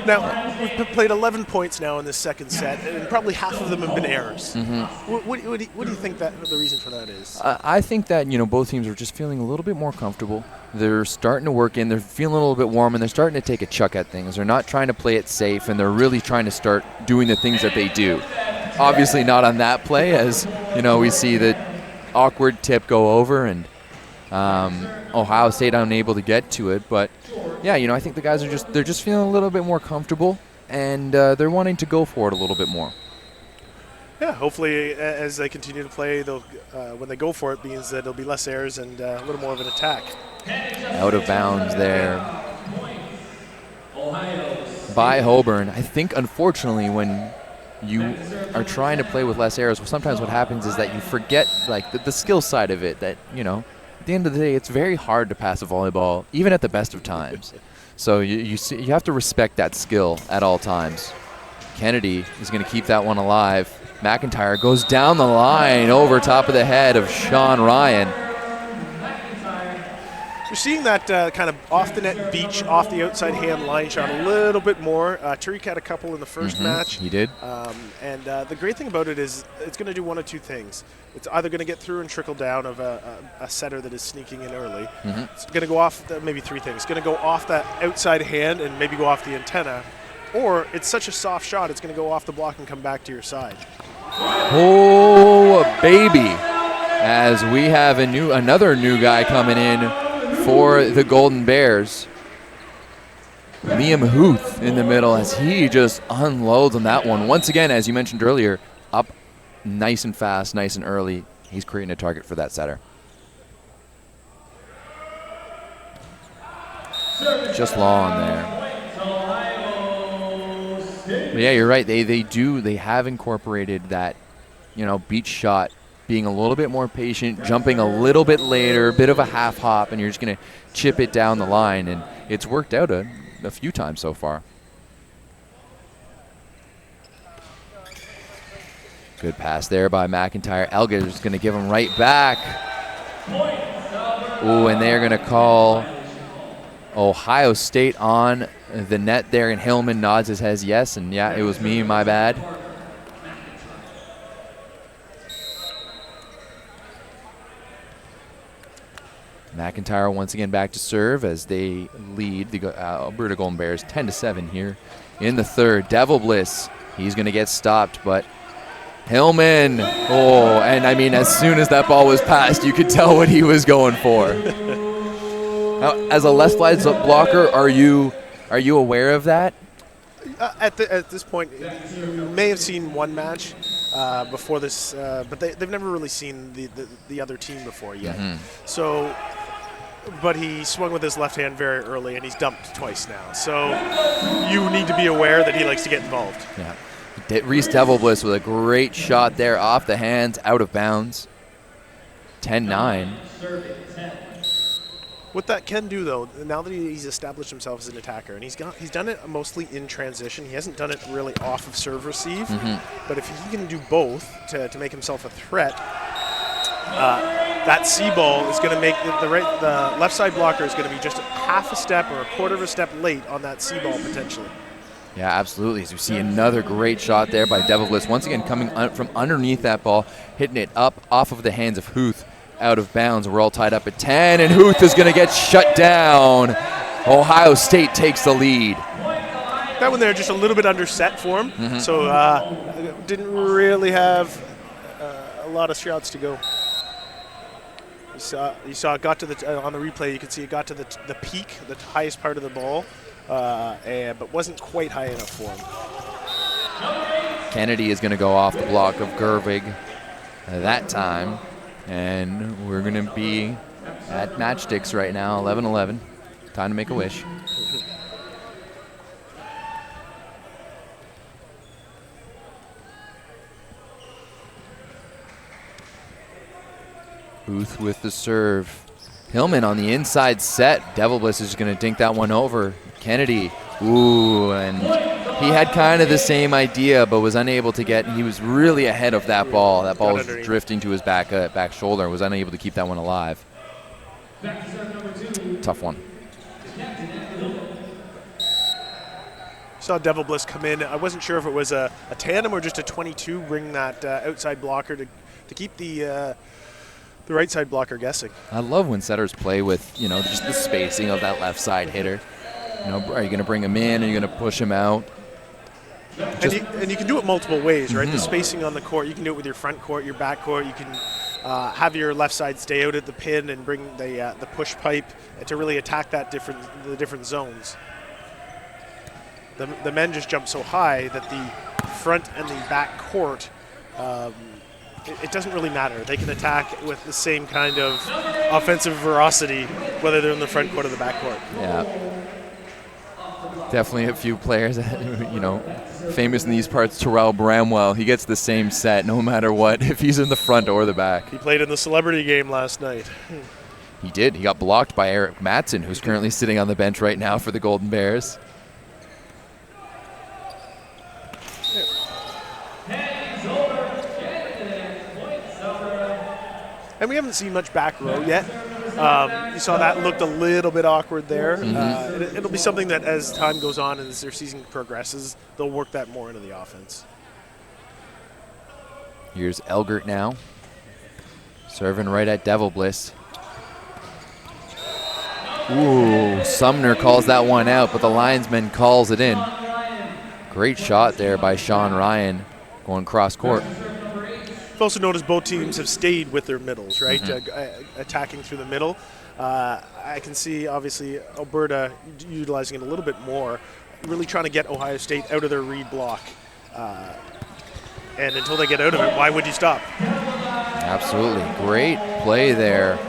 Now, we've played 11 points now in this second set, and probably half of them have been errors. Mm-hmm. What do you think that the reason for that is? I think that, both teams are just feeling a little bit more comfortable. They're starting to work in. They're feeling a little bit warm, and they're starting to take a chuck at things. They're not trying to play it safe, and they're really trying to start doing the things that they do. Obviously not on that play, as, we see the awkward tip go over, and Ohio State unable to get to it. But, yeah, I think the guys are just feeling a little bit more comfortable, and they're wanting to go for it a little bit more. Yeah, hopefully as they continue to play, they'll when they go for it, means that there'll be less errors and a little more of an attack. Out of bounds there by Hoburn. I think, unfortunately, when you are trying to play with less errors, sometimes what happens is that you forget the skill side of it, that, at the end of the day, it's very hard to pass a volleyball, even at the best of times. So you have to respect that skill at all times. Kennedy is going to keep that one alive. McIntyre goes down the line over top of the head of Sean Ryan. You're seeing that kind of off the net beach, off the outside hand line shot a little bit more. Tariq had a couple in the first match. He did. And the great thing about it is it's going to do one of two things. It's either going to get through and trickle down of a setter that is sneaking in early. It's going to go off, maybe three things. It's going to go off that outside hand and maybe go off the antenna. Or it's such a soft shot, it's going to go off the block and come back to your side. Oh, baby. As we have another new guy coming in for the Golden Bears. Liam Huth in the middle as he just unloads on that one. Once again, as you mentioned earlier, up nice and fast, nice and early. He's creating a target for that setter. Just long there. But yeah, you're right. They have incorporated that, beach shot, being a little bit more patient, jumping a little bit later, a bit of a half hop, and you're just going to chip it down the line. And it's worked out a few times so far. Good pass there by McIntyre. Elger's going to give him right back. Ooh, and they're going to call Ohio State on the net there, and Hillman nods his head yes, and yeah, it was me, my bad. McIntyre once again back to serve as they lead the Alberta Golden Bears 10-7 here in the third. Devil Bliss, he's going to get stopped, but Hillman, and I mean, as soon as that ball was passed, you could tell what he was going for. Now, as a left side blocker, are you aware of that? At this point, you may have seen one match before this, but they've never really seen the other team before yet. So, but he swung with his left hand very early, and he's dumped twice now. So you need to be aware that he likes to get involved. Yeah. Reese Devil Bliss with a great shot there off the hands, out of bounds. 10-9. What that can do, though, now that he's established himself as an attacker, and he's done it mostly in transition. He hasn't done it really off of serve receive. But if he can do both to make himself a threat, that C ball is going to make the left side blocker is going to be just a half a step or a quarter of a step late on that C ball potentially. Yeah, absolutely. As we see another great shot there by Devil Bliss, once again coming from underneath that ball, hitting it up off of the hands of Huth. Out of bounds. We're all tied up at 10, and Huth is going to get shut down. Ohio State takes the lead. That one there just a little bit under set for him, so didn't really have a lot of shots to go. You saw it got to the on the replay. You can see it got to the peak, the highest part of the ball, but wasn't quite high enough for him. Kennedy is going to go off the block of Gervig that time. And we're going to be at matchsticks right now, 11-11. Time to make a wish. Booth with the serve. Hillman on the inside set. Devil Bliss is going to dink that one over. Kennedy. Ooh, and he had kind of the same idea, but was unable to get. He was really ahead of that ball. That ball was drifting to his back shoulder. Was unable to keep that one alive. Tough one. Saw Devil Bliss come in. I wasn't sure if it was a tandem or just a 22, bring that outside blocker to keep the right side blocker guessing. I love when setters play with just the spacing of that left side hitter. Are you going to bring him in? Are you going to push him out? And you can do it multiple ways, right? The spacing on the court, you can do it with your front court, your back court. You can have your left side stay out at the pin and bring the push pipe to really attack the different zones. The men just jump so high that the front and the back court, it doesn't really matter. They can attack with the same kind of offensive ferocity, whether they're in the front court or the back court. Yeah. Definitely a few players, famous in these parts. Terrell Bramwell, he gets the same set no matter what, if he's in the front or the back. He played in the celebrity game last night. He did. He got blocked by Eric Matson, who's currently sitting on the bench right now for the Golden Bears. And we haven't seen much back row yet. You saw that looked a little bit awkward there. It'll be something that as time goes on and as their season progresses, they'll work that more into the offense. Here's Elgert now. Serving right at Devil Bliss. Ooh, Sumner calls that one out, but the linesman calls it in. Great shot there by Sean Ryan going cross court. You've also noticed both teams have stayed with their middles, right? Attacking through the middle. I can see, obviously, Alberta utilizing it a little bit more, really trying to get Ohio State out of their read block. And until they get out of it, why would you stop? Absolutely. Great play there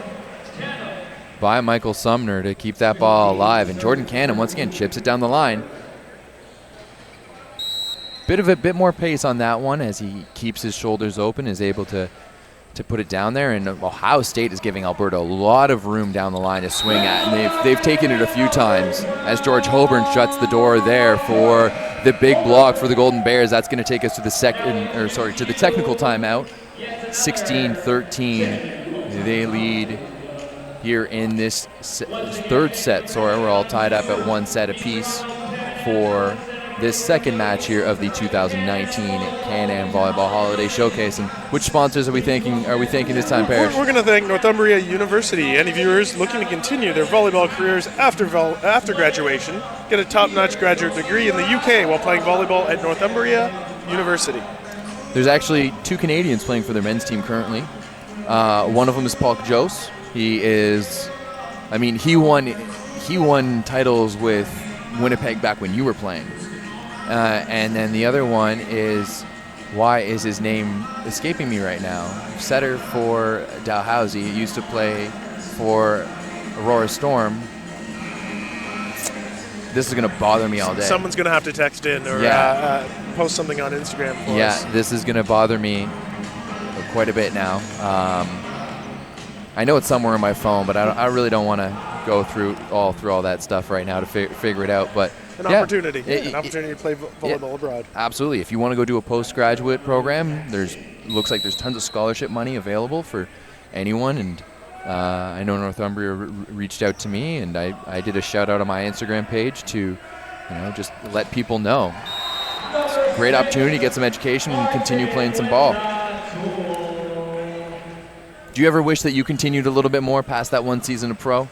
by Michael Sumner to keep that ball alive. And Jordan CanAm, once again, chips it down the line. Bit more pace on that one as he keeps his shoulders open, is able to put it down there. And Ohio State is giving Alberta a lot of room down the line to swing at. And they've taken it a few times as George Holborn shuts the door there for the big block for the Golden Bears. That's going to take us to the to the technical timeout. 16-13. They lead here in this third set. Sorry, we're all tied up at one set apiece for this second match here of the 2019 CanAm Volleyball Holiday Showcase. And which sponsors are we thanking this time, Parrish? We're going to thank Northumbria University. Any viewers looking to continue their volleyball careers after graduation, get a top-notch graduate degree in the UK while playing volleyball at Northumbria University. There's actually 2 Canadians playing for their men's team currently. One of them is Paul Kajos. He won titles with Winnipeg back when you were playing. And then the other one is, why is his name escaping me right now? Setter for Dalhousie. He used to play for Aurora Storm. This is going to bother me all day. Someone's going to have to text in or post something on Instagram for us. Yeah, this is going to bother me quite a bit now. I know it's somewhere on my phone, but I really don't want to go through all that stuff right now to figure it out. But an opportunity to play volleyball abroad. Absolutely. If you want to go do a postgraduate program, looks like there's tons of scholarship money available for anyone. And I know Northumbria reached out to me, and I did a shout out on my Instagram page to, just let people know. It's a great opportunity to get some education and continue playing some ball. Do you ever wish that you continued a little bit more past that one season of pro?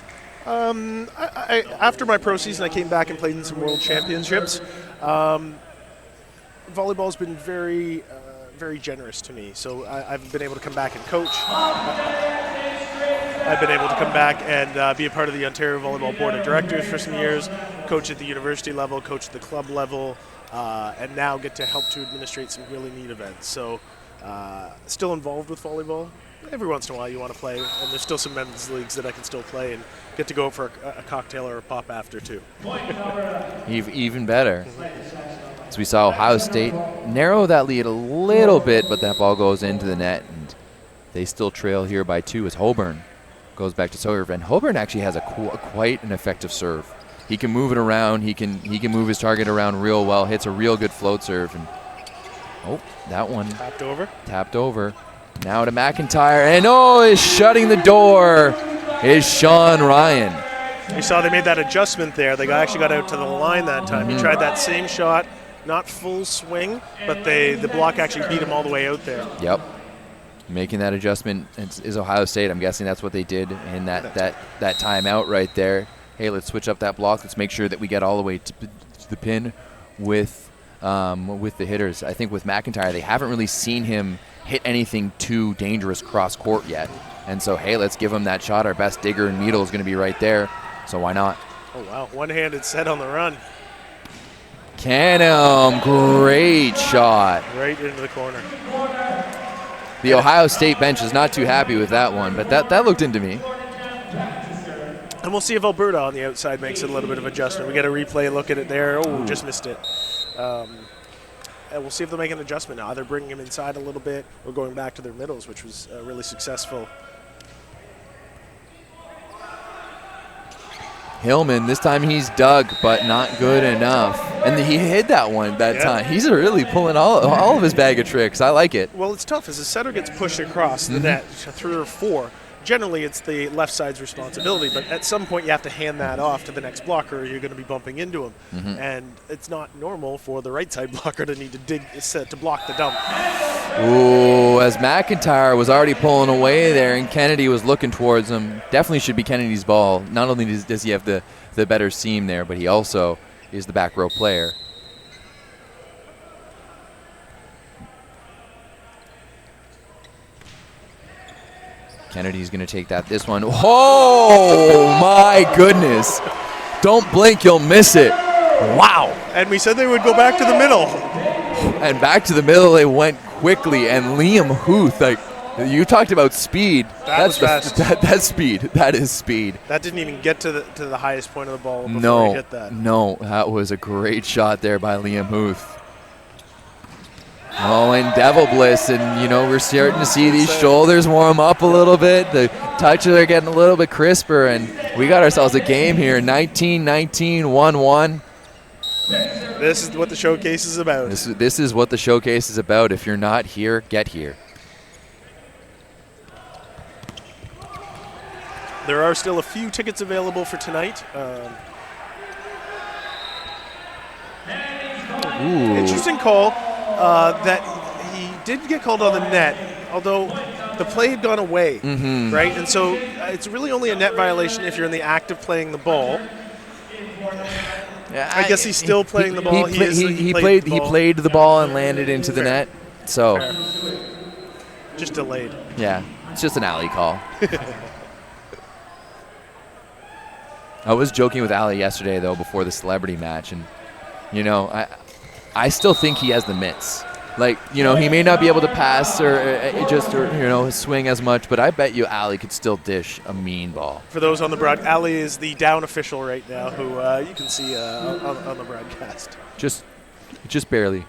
After my pro season, I came back and played in some world championships. Volleyball's been very, very generous to me. So I've been able to come back and coach. I've been able to come back and be a part of the Ontario Volleyball Board of Directors for some years, coach at the university level, coach at the club level, and now get to help to administrate some really neat events. So still involved with volleyball. Every once in a while you want to play, and there's still some men's leagues that I can still play and get to go for a cocktail or a pop after too. Even better. So we saw Ohio State narrow that lead a little bit, but that ball goes into the net, and they still trail here by 2 as Holborn goes back to serve. And Holborn actually has quite an effective serve. He can move it around. He can move his target around real well. Hits a real good float serve. And that one tapped over. Now to McIntyre, and is shutting the door is Sean Ryan. You saw they made that adjustment there. They actually got out to the line that time. He tried that same shot, not full swing, but the block actually beat him all the way out there. Yep. Making that adjustment is Ohio State. I'm guessing that's what they did in that timeout right there. Hey, let's switch up that block. Let's make sure that we get all the way to the pin with the hitters. I think with McIntyre, they haven't really seen him hit anything too dangerous cross court yet. And so, hey, let's give him that shot. Our best digger and Meadle is going to be right there. So why not? Oh, wow. One-handed set on the run. CanAm, great shot. Right into the corner. The Ohio State bench is not too happy with that one, but that looked into me. And we'll see if Alberta on the outside makes it a little bit of adjustment. We get a replay look at it there. Oh, just missed it. And we'll see if they'll make an adjustment now. Either bringing him inside a little bit or going back to their middles, which was really successful. Hillman, this time he's dug, but not good enough. And he hit that one that time. He's really pulling all of his bag of tricks. I like it. Well, it's tough as a setter gets pushed across the net to 3 or 4. Generally, it's the left side's responsibility, but at some point you have to hand that off to the next blocker or you're going to be bumping into him. And it's not normal for the right side blocker to need to block the dump. Ooh, as McIntyre was already pulling away there and Kennedy was looking towards him. Definitely should be Kennedy's ball. Not only does he have the better seam there, but he also is the back row player. Kennedy's going to take this one. Oh, my goodness. Don't blink, you'll miss it. Wow. And we said they would go back to the middle. And back to the middle they went quickly. And Liam Huth, like, you talked about speed. That's fast. That's speed. That is speed. That didn't even get to the highest point of the ball before he hit that. No, that was a great shot there by Liam Huth. Oh, and Devil Bliss, and we're starting to see these shoulders warm up a little bit. The touches are getting a little bit crisper, and we got ourselves a game here. 19-19, 1-1. This is what the showcase is about. This is what the showcase is about. If you're not here, get here. There are still a few tickets available for tonight. Interesting call. That he did get called on the net, although the play had gone away, right? And so it's really only a net violation if you're in the act of playing the ball. Yeah, I guess he's still playing the ball. He played the ball and landed into the net. So just delayed. Yeah, it's just an alley call. I was joking with Ali yesterday though before the celebrity match, and I still think he has the mitts. Like, he may not be able to pass or swing as much, but I bet you Ali could still dish a mean ball. For those on the broadcast, Ali is the down official right now, who you can see on the broadcast. Just barely.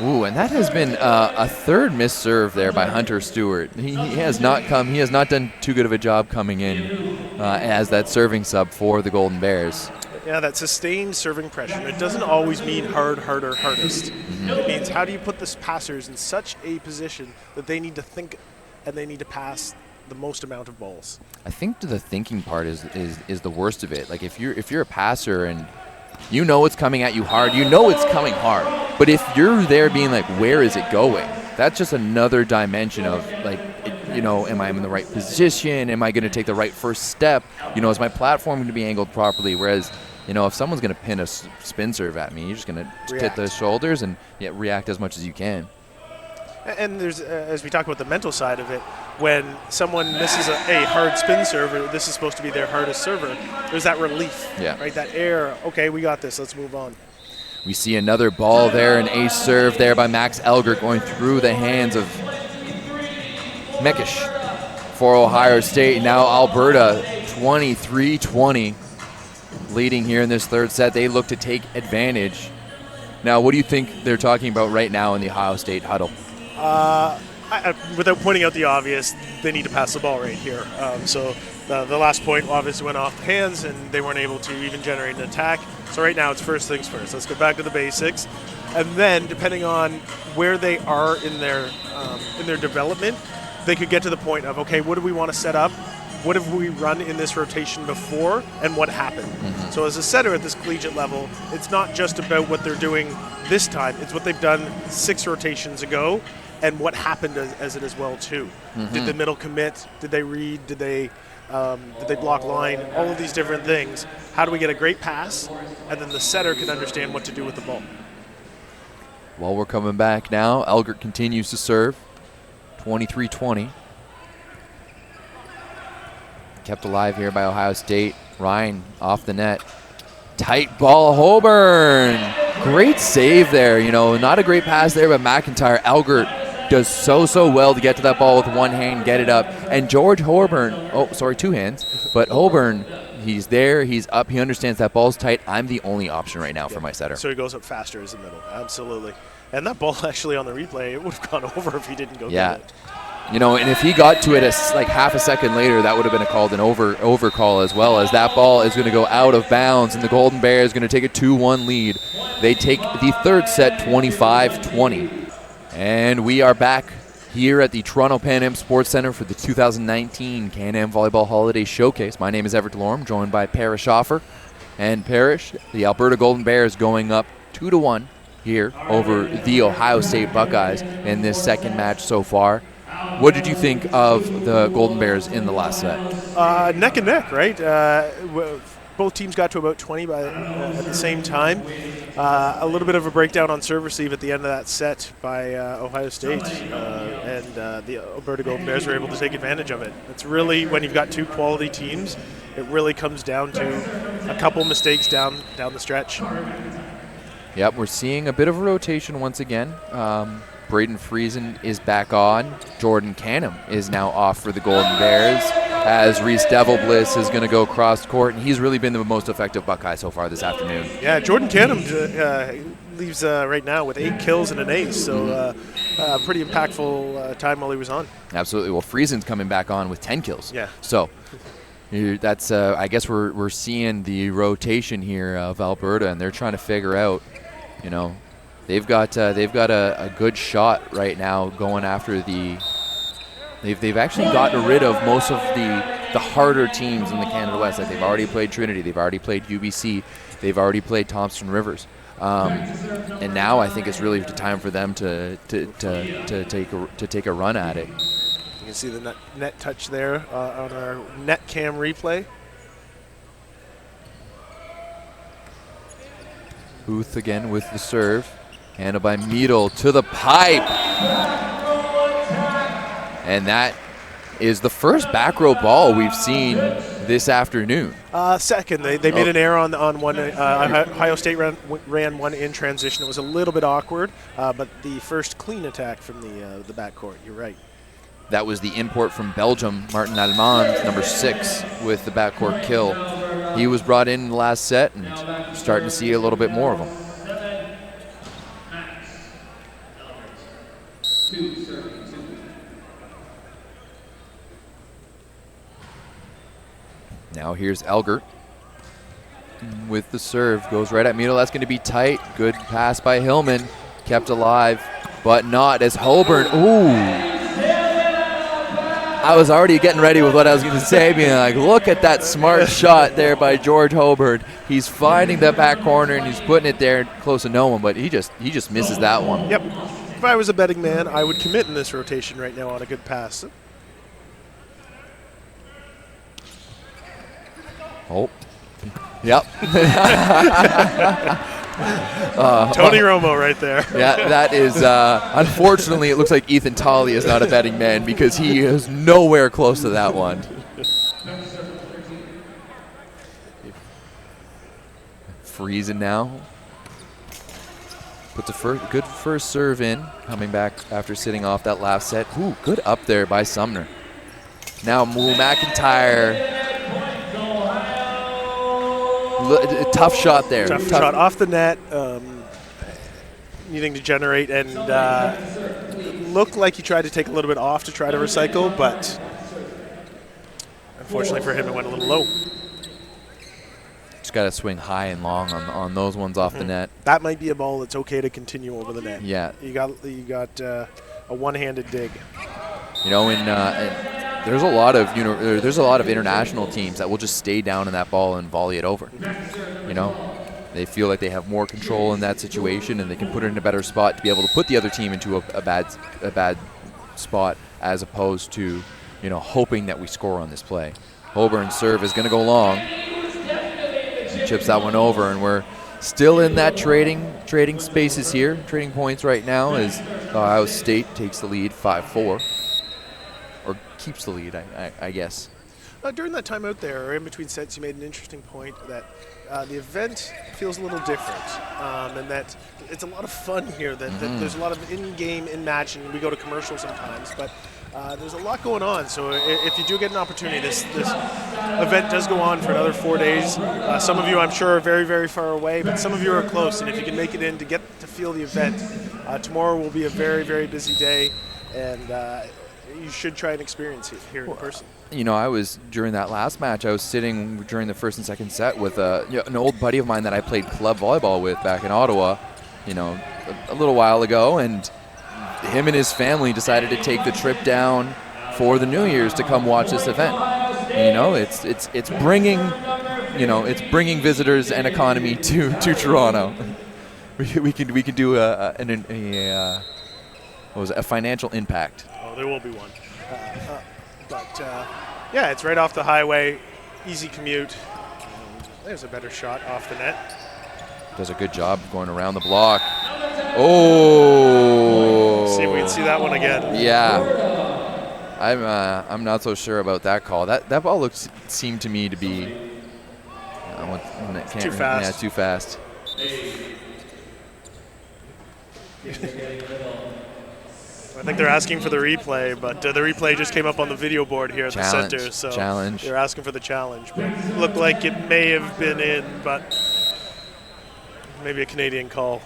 Ooh, and that has been a third missed serve there by Hunter Stewart. He has not done too good of a job coming in as that serving sub for the Golden Bears. Yeah, that sustained serving pressure. It doesn't always mean harder, hardest. It means how do you put the passers in such a position that they need to think and they need to pass the most amount of balls. I think the thinking part is the worst of it. Like if you're a passer and you know it's coming at you hard, it's coming hard. But if you're there being like, where is it going? That's just another dimension of like, am I in the right position? Am I going to take the right first step? Is my platform going to be angled properly? Whereas, if someone's going to pin a spin serve at me, you're just going to hit the shoulders and react as much as you can. And there's, as we talk about the mental side of it, when someone misses a hard spin server, this is supposed to be their hardest server, there's that relief, right? That air, okay, we got this, let's move on. We see another ball there, an ace serve there by Max Elgert going through the hands of Mekish for Ohio State. Now Alberta 23-20 leading here in this third set. They look to take advantage. Now, what do you think they're talking about right now in the Ohio State huddle? Without pointing out the obvious, they need to pass the ball right here. So the last point obviously went off the hands, and they weren't able to even generate an attack. So right now it's first things first. Let's go back to the basics, and then depending on where they are in their development, they could get to the point of, okay, what do we want to set up? What have we run in this rotation before, and what happened? So as a setter at this collegiate level, it's not just about what they're doing this time. It's what they've done 6 rotations ago, and what happened as it as well too. Did the middle commit? Did they read? Did they block line? All of these different things. How do we get a great pass, and then the setter can understand what to do with the ball? Well, we're coming back now. Elgert continues to serve. 23-20. Kept alive here by Ohio State. Ryan off the net. Tight ball, Holborn. Great save there. Not a great pass there, but McIntyre. Elgert does so well to get to that ball with one hand, get it up. And George Holborn, 2 hands, but Holborn He's there. He's up. He understands that ball's tight. I'm the only option right now for my setter. So he goes up faster as the middle. Absolutely. And that ball actually on the replay, it would have gone over if he didn't go get it. You know, and if he got to it like half a second later, that would have been called an overcall as well, as that ball is going to go out of bounds, and the Golden Bears is going to take a 2-1 lead. They take the third set 25-20. And we are back here at the Toronto CanAm Sports Centre for the 2019 CanAm Volleyball Holiday Showcase. My name is Everett Delorme, joined by Parrish Offer. And Parrish, the Alberta Golden Bears going up 2-1 here over the Ohio State Buckeyes in this second match so far. What did you think of the Golden Bears in the last set? Neck and neck, right? Both teams got to about 20 at the same time. A little bit of a breakdown on serve receive at the end of that set by Ohio State, and the Alberta Golden Bears were able to take advantage of it. It's really, when you've got two quality teams, it really comes down to a couple mistakes down the stretch. Yep, we're seeing a bit of a rotation once again. Braden Friesen is back on. Jordan CanAm is now off for the Golden Bears, as Reese Devilbliss is going to go across court, and he's really been the most effective Buckeye so far this afternoon. Yeah, Jordan CanAm leaves right now with 8 kills and an ace, so pretty impactful time while he was on. Absolutely. Well, Friesen's coming back on with 10 kills. Yeah. So that's I guess we're seeing the rotation here of Alberta, and they're trying to figure out, you know, they've got a good shot right now going after the. They've actually gotten rid of most of the harder teams in the Canada West. Like, they've already played Trinity, they've already played UBC, they've already played Thompson Rivers, and now I think it's really the time for them to take a run at it. You can see the net touch there on our net cam replay. Booth again with the serve, handled by Meadle to the pipe. And that is the first back row ball we've seen this afternoon. Second, they made an error on one. Ohio State ran one in transition. It was a little bit awkward, but the first clean attack from the backcourt. You're right. That was the import from Belgium, Martin Allemand, number 6, with the backcourt kill. He was brought in the last set, and starting to see a little bit more of him. Now here's Elgert with the serve. Goes right at Meadle. That's going to be tight. Good pass by Hillman. Kept alive, but not as Holborn. Ooh. I was already getting ready with what I was going to say, being like, look at that smart shot there by George Holborn. He's finding that back corner, and he's putting it there close to no one, but he just misses that one. Yep. If I was a betting man, I would commit in this rotation right now on a good pass. Oh, yep. Tony Romo right there. Yeah, that is, unfortunately, it looks like Ethan Tolley is not a betting man, because he is nowhere close to that one. Friesen now. Puts a good first serve in, coming back after sitting off that last set. Ooh, good up there by Sumner. Now McIntyre. Tough shot there. Tough shot off the net, needing to generate, and looked like he tried to take a little bit off to try to recycle, but unfortunately for him, it went a little low. Just got to swing high and long on those ones off the net. That might be a ball that's okay to continue over the net. Yeah. You got a one-handed dig. You know, there's a lot of international teams that will just stay down in that ball and volley it over. You know, they feel like they have more control in that situation, and they can put it in a better spot to be able to put the other team into a bad spot, as opposed to, you know, hoping that we score on this play. Holborn's serve is going to go long. He chips that one over, and we're still in that trading spaces here, trading points right now, as Ohio State takes the lead 5-4. Or keeps the lead, I guess. During that time out there, or in between sets, you made an interesting point that the event feels a little different, and that it's a lot of fun here. That there's a lot of in-game, in-match, and we go to commercial sometimes, but there's a lot going on. So if you do get an opportunity, this event does go on for another 4 days. Some of you, I'm sure, are very, very far away, but some of you are close, and if you can make it in to get to feel the event, tomorrow will be a very, very busy day, and you should try and experience it here in person. You know, I was, during that last match, I was sitting during the first and second set with an old buddy of mine that I played club volleyball with back in Ottawa, you know, a little while ago, and him and his family decided to take the trip down for the New Year's to come watch this event. And, you know, it's bringing visitors and economy to Toronto. we can do a financial impact. Oh, there will be one. Yeah, it's right off the highway, easy commute. There's a better shot off the net. Does a good job going around the block. Oh! See if we can see that one again. Yeah. I'm not so sure about that call. That ball seemed to me to be too fast. Yeah, too fast. I think they're asking for the replay, but the replay just came up on the video board here at the center. So challenge. They're asking for the challenge. But it looked like it may have been in, but maybe a Canadian call.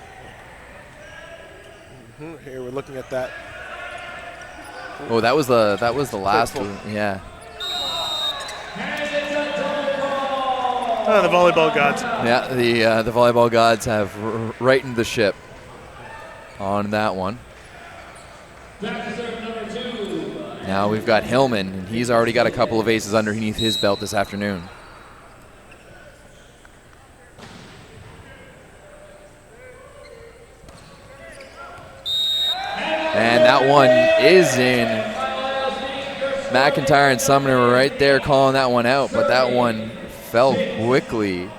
Here we're looking at that. Oh, that was the last one. Yeah. Oh, the volleyball gods. Yeah, the volleyball gods have rightened the ship on that one. Now we've got Hillman, and he's already got a couple of aces underneath his belt this afternoon. And that one is in. McIntyre and Sumner were right there calling that one out, but that one fell quickly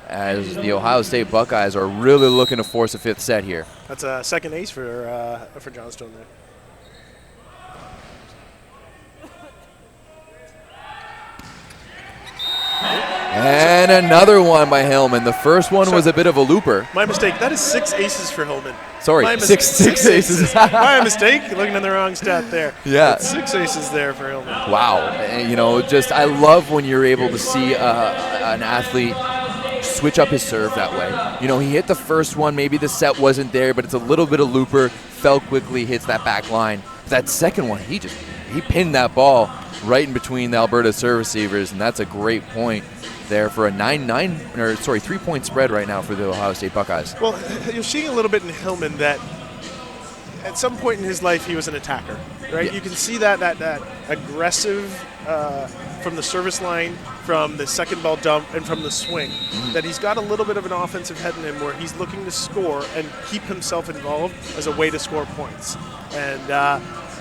as the Ohio State Buckeyes are really looking to force a fifth set here. That's a second ace for Johnstone there. And another one by Hillman. The first one was a bit of a looper. My mistake. That is 6 aces for Hillman. Sorry, six aces. My mistake. Looking at the wrong stat there. Yeah. That's 6 aces there for Hillman. Wow. And, you know, just I love when you're able to see an athlete switch up his serve that way. You know, he hit the first one. Maybe the set wasn't there, but it's a little bit of looper. Fell quickly, hits that back line. That second one, he pinned that ball right in between the Alberta serve receivers, and that's a great point there for a 3-point spread right now for the Ohio State Buckeyes. Well, you're seeing a little bit in Hillman that at some point in his life he was an attacker, right? Yeah. You can see that aggressive from the service line, from the second ball dump, and from the swing, that he's got a little bit of an offensive head in him where he's looking to score and keep himself involved as a way to score points. And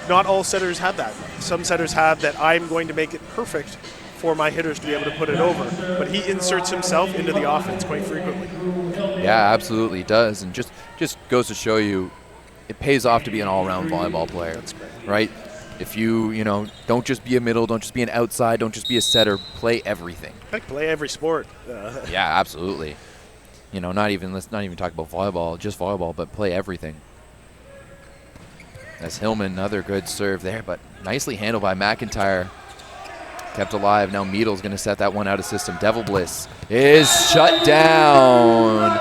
not all setters have that. Some setters have that I'm going to make it perfect for my hitters to be able to put it over. But he inserts himself into the offense quite frequently. Yeah, absolutely does. And just goes to show you it pays off to be an all-around volleyball player. That's great. Right? If you don't just be a middle, don't just be an outside, don't just be a setter, play everything. Heck, play every sport. Yeah, absolutely. You know, let's not even talk about volleyball, just volleyball, but play everything. That's Hillman, another good serve there, but nicely handled by McIntyre. Kept alive. Now Meadle's going to set that one out of system. Devil Bliss is shut down.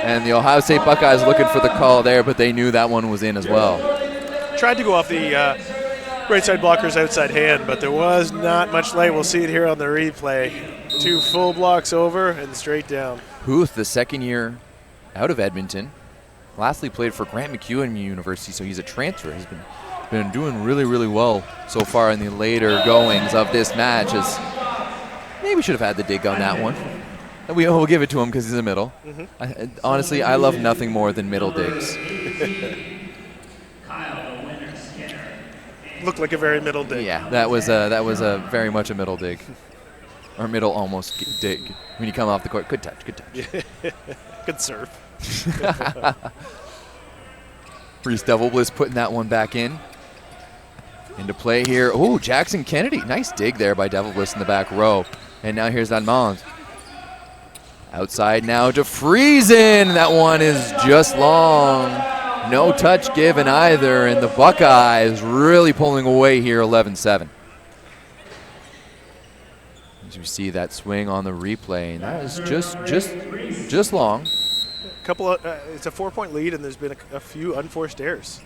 And the Ohio State Buckeyes looking for the call there, but they knew that one was in as well. Tried to go off the right side blocker's outside hand, but there was not much light. We'll see it here on the replay. 2 full blocks over and straight down. Huth, the second year out of Edmonton. Lastly played for Grant MacEwan University, so he's a transfer. He's been doing really, really well so far in the later goings of this match. As maybe should have had the dig on that one. We'll give it to him because he's in the middle. Honestly, I love nothing more than middle digs. Looked like a very middle dig. Yeah, that was a very much a middle dig, or middle almost dig when you come off the court. Good touch, good touch. Good serve. Reese Devil Bliss putting that one back into play here. Oh, Jackson Kennedy. Nice dig there by Devil Bliss in the back row. And now here's Almond. Outside now to Friesen. That one is just long. No touch given either, and the Buckeyes really pulling away here 11-7. As you see that swing on the replay, and that is just long. It's a 4-point lead, and there's been a few unforced errors.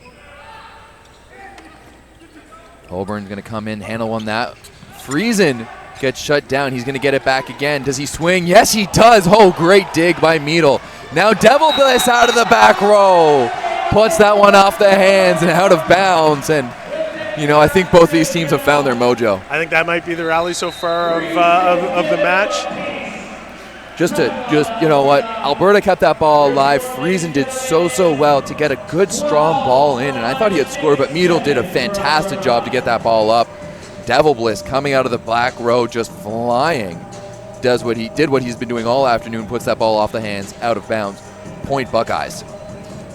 Holborn's going to come in, handle on that. Friesen gets shut down. He's going to get it back again. Does he swing? Yes, he does. Oh, great dig by Meadle. Now Devil Bliss out of the back row. Puts that one off the hands and out of bounds. And, you know, I think both these teams have found their mojo. I think that might be the rally so far of the match. Just you know what, Alberta kept that ball alive. Friesen did so well to get a good, strong ball in, and I thought he had scored, but Meadle did a fantastic job to get that ball up. Devil Bliss coming out of the black row, just flying. Does what he's been doing all afternoon, puts that ball off the hands, out of bounds. Point Buckeyes.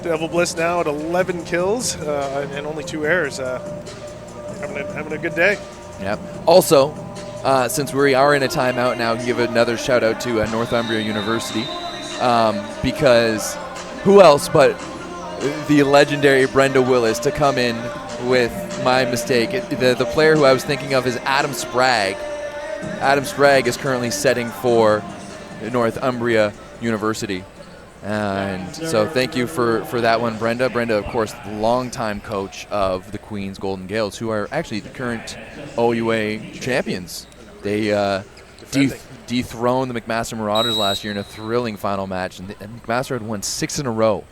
Devil Bliss now at 11 kills and only 2 errors. Having a good day. Yep. Also, since we are in a timeout now, give another shout out to Northumbria University, because who else but the legendary Brenda Willis to come in with my mistake. The player who I was thinking of is Adam Sprague. Adam Sprague is currently setting for Northumbria University. And so thank you for that one, Brenda. Brenda, of course, the longtime coach of the Queens Golden Gales, who are actually the current OUA champions. They dethroned the McMaster Marauders last year in a thrilling final match, and McMaster had won 6 in a row.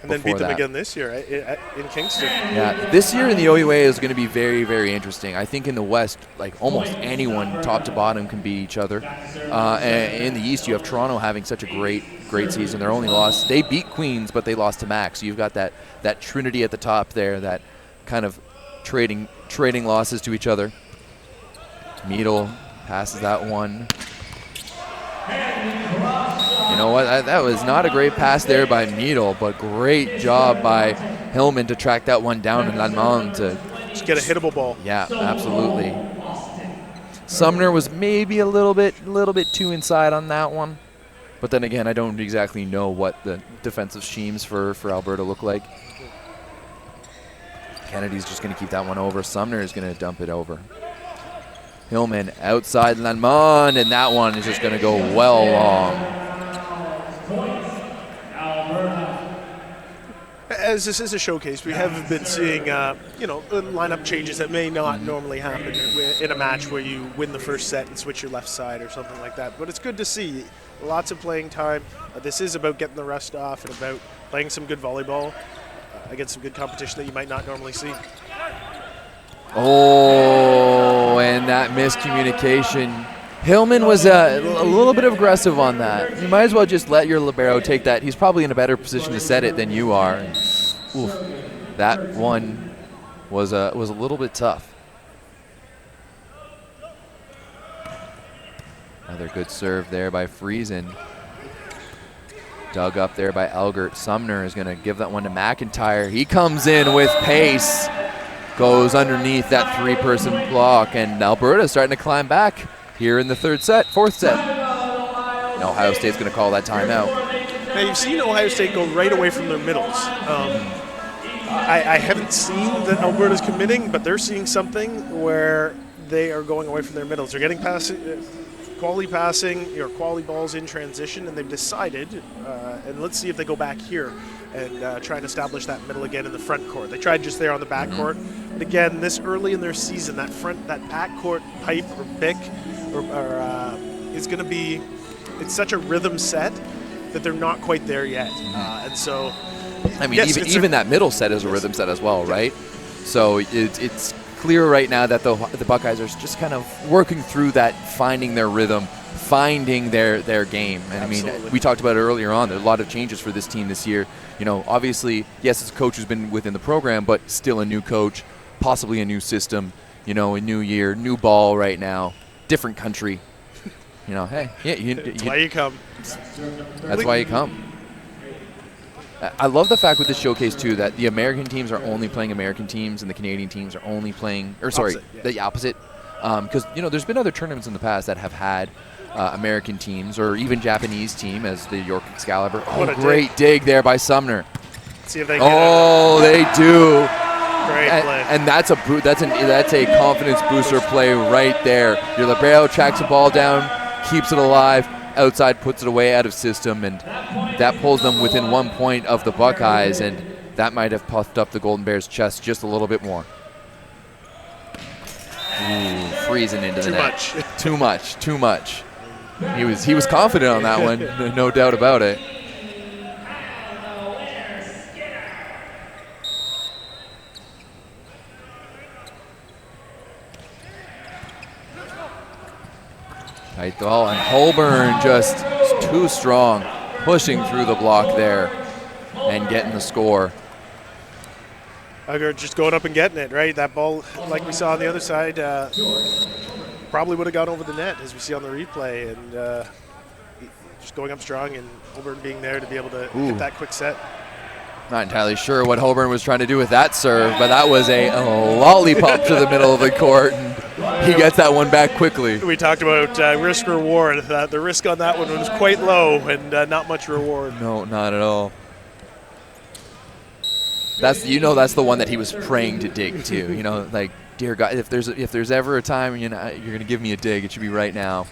And then beat them again this year in Kingston. Yeah, this year in the OUA is going to be very, very interesting. I think in the West, like almost anyone, top to bottom, can beat each other. And in the East, you have Toronto having such a great season. Their only loss, they beat Queens, but they lost to Mac. So you've got that trinity at the top there, that kind of trading losses to each other. Meadle passes that one. You know what? That was not a great pass there by Meadle, but great job by Hillman to track that one down and Lanmon to just get a hittable ball. Yeah, absolutely. Sumner was maybe a little bit too inside on that one, but then again, I don't exactly know what the defensive schemes for Alberta look like. Kennedy's just going to keep that one over. Sumner is going to dump it over. Hillman outside Lanmon, and that one is just going to go well long. As this is a showcase, we have been seeing, lineup changes that may not normally happen in a match where you win the first set and switch your left side or something like that. But it's good to see lots of playing time. This is about getting the rust off and about playing some good volleyball against some good competition that you might not normally see. Oh, and that miscommunication. Hillman was a little bit aggressive on that. You might as well just let your libero take that. He's probably in a better position to set it than you are. Oof, that one was a little bit tough. Another good serve there by Friesen. Dug up there by Elgert. Sumner is going to give that one to McIntyre. He comes in with pace. Goes underneath that 3-person block, and Alberta's starting to climb back here in the fourth set. And Ohio State's going to call that timeout. Now, you've seen Ohio State go right away from their middles. I haven't seen that Alberta's committing, but they're seeing something where they are going away from their middles. They're getting quality passing, quality balls in transition, and they've decided, and let's see if they go back here and try and establish that middle again in the front court. They tried just there on the back court. But again, this early in their season, that back court pipe or pick is going to be, it's such a rhythm set that they're not quite there yet. And so, I mean, yes, even that middle set is a rhythm set as well, right? So it's clear right now that the Buckeyes are just kind of working through that, finding their rhythm, finding their game. And Absolutely. I mean, we talked about it earlier on. There's a lot of changes for this team this year. Obviously, yes, it's a coach who's been within the program, but still a new coach, possibly a new system, a new year, new ball right now, different country. Hey, yeah, that's why you come. That's why you come. I love the fact with this showcase, too, that the American teams are only playing American teams and the Canadian teams are only playing, the opposite. Because, there's been other tournaments in the past that have had American teams or even Japanese team as the York Excalibur. What Oh, a great dig there by Sumner. See if they get Oh, they do. Great play. And that's a confidence booster play right there. Your libero tracks the ball down, keeps it alive, outside puts it away out of system, and that pulls them within 1 point of the Buckeyes, and that might have puffed up the Golden Bears' chest just a little bit more. Ooh, freezing into the net. Too much. He was confident on that one, no doubt about it. Tight ball, and Holborn just too strong, pushing through the block there and getting the score. Elgert just going up and getting it, right? That ball, like we saw on the other side, probably would have gone over the net, as we see on the replay, and just going up strong, and Holborn being there to be able to hit that quick set. Not entirely sure what Holborn was trying to do with that serve, but that was a lollipop to the middle of the court, and he gets that one back quickly. We talked about risk-reward. The risk on that one was quite low and not much reward. No, not at all. That's the one that he was praying to dig too. Like, dear God, if there's ever a time you're going to give me a dig, it should be right now.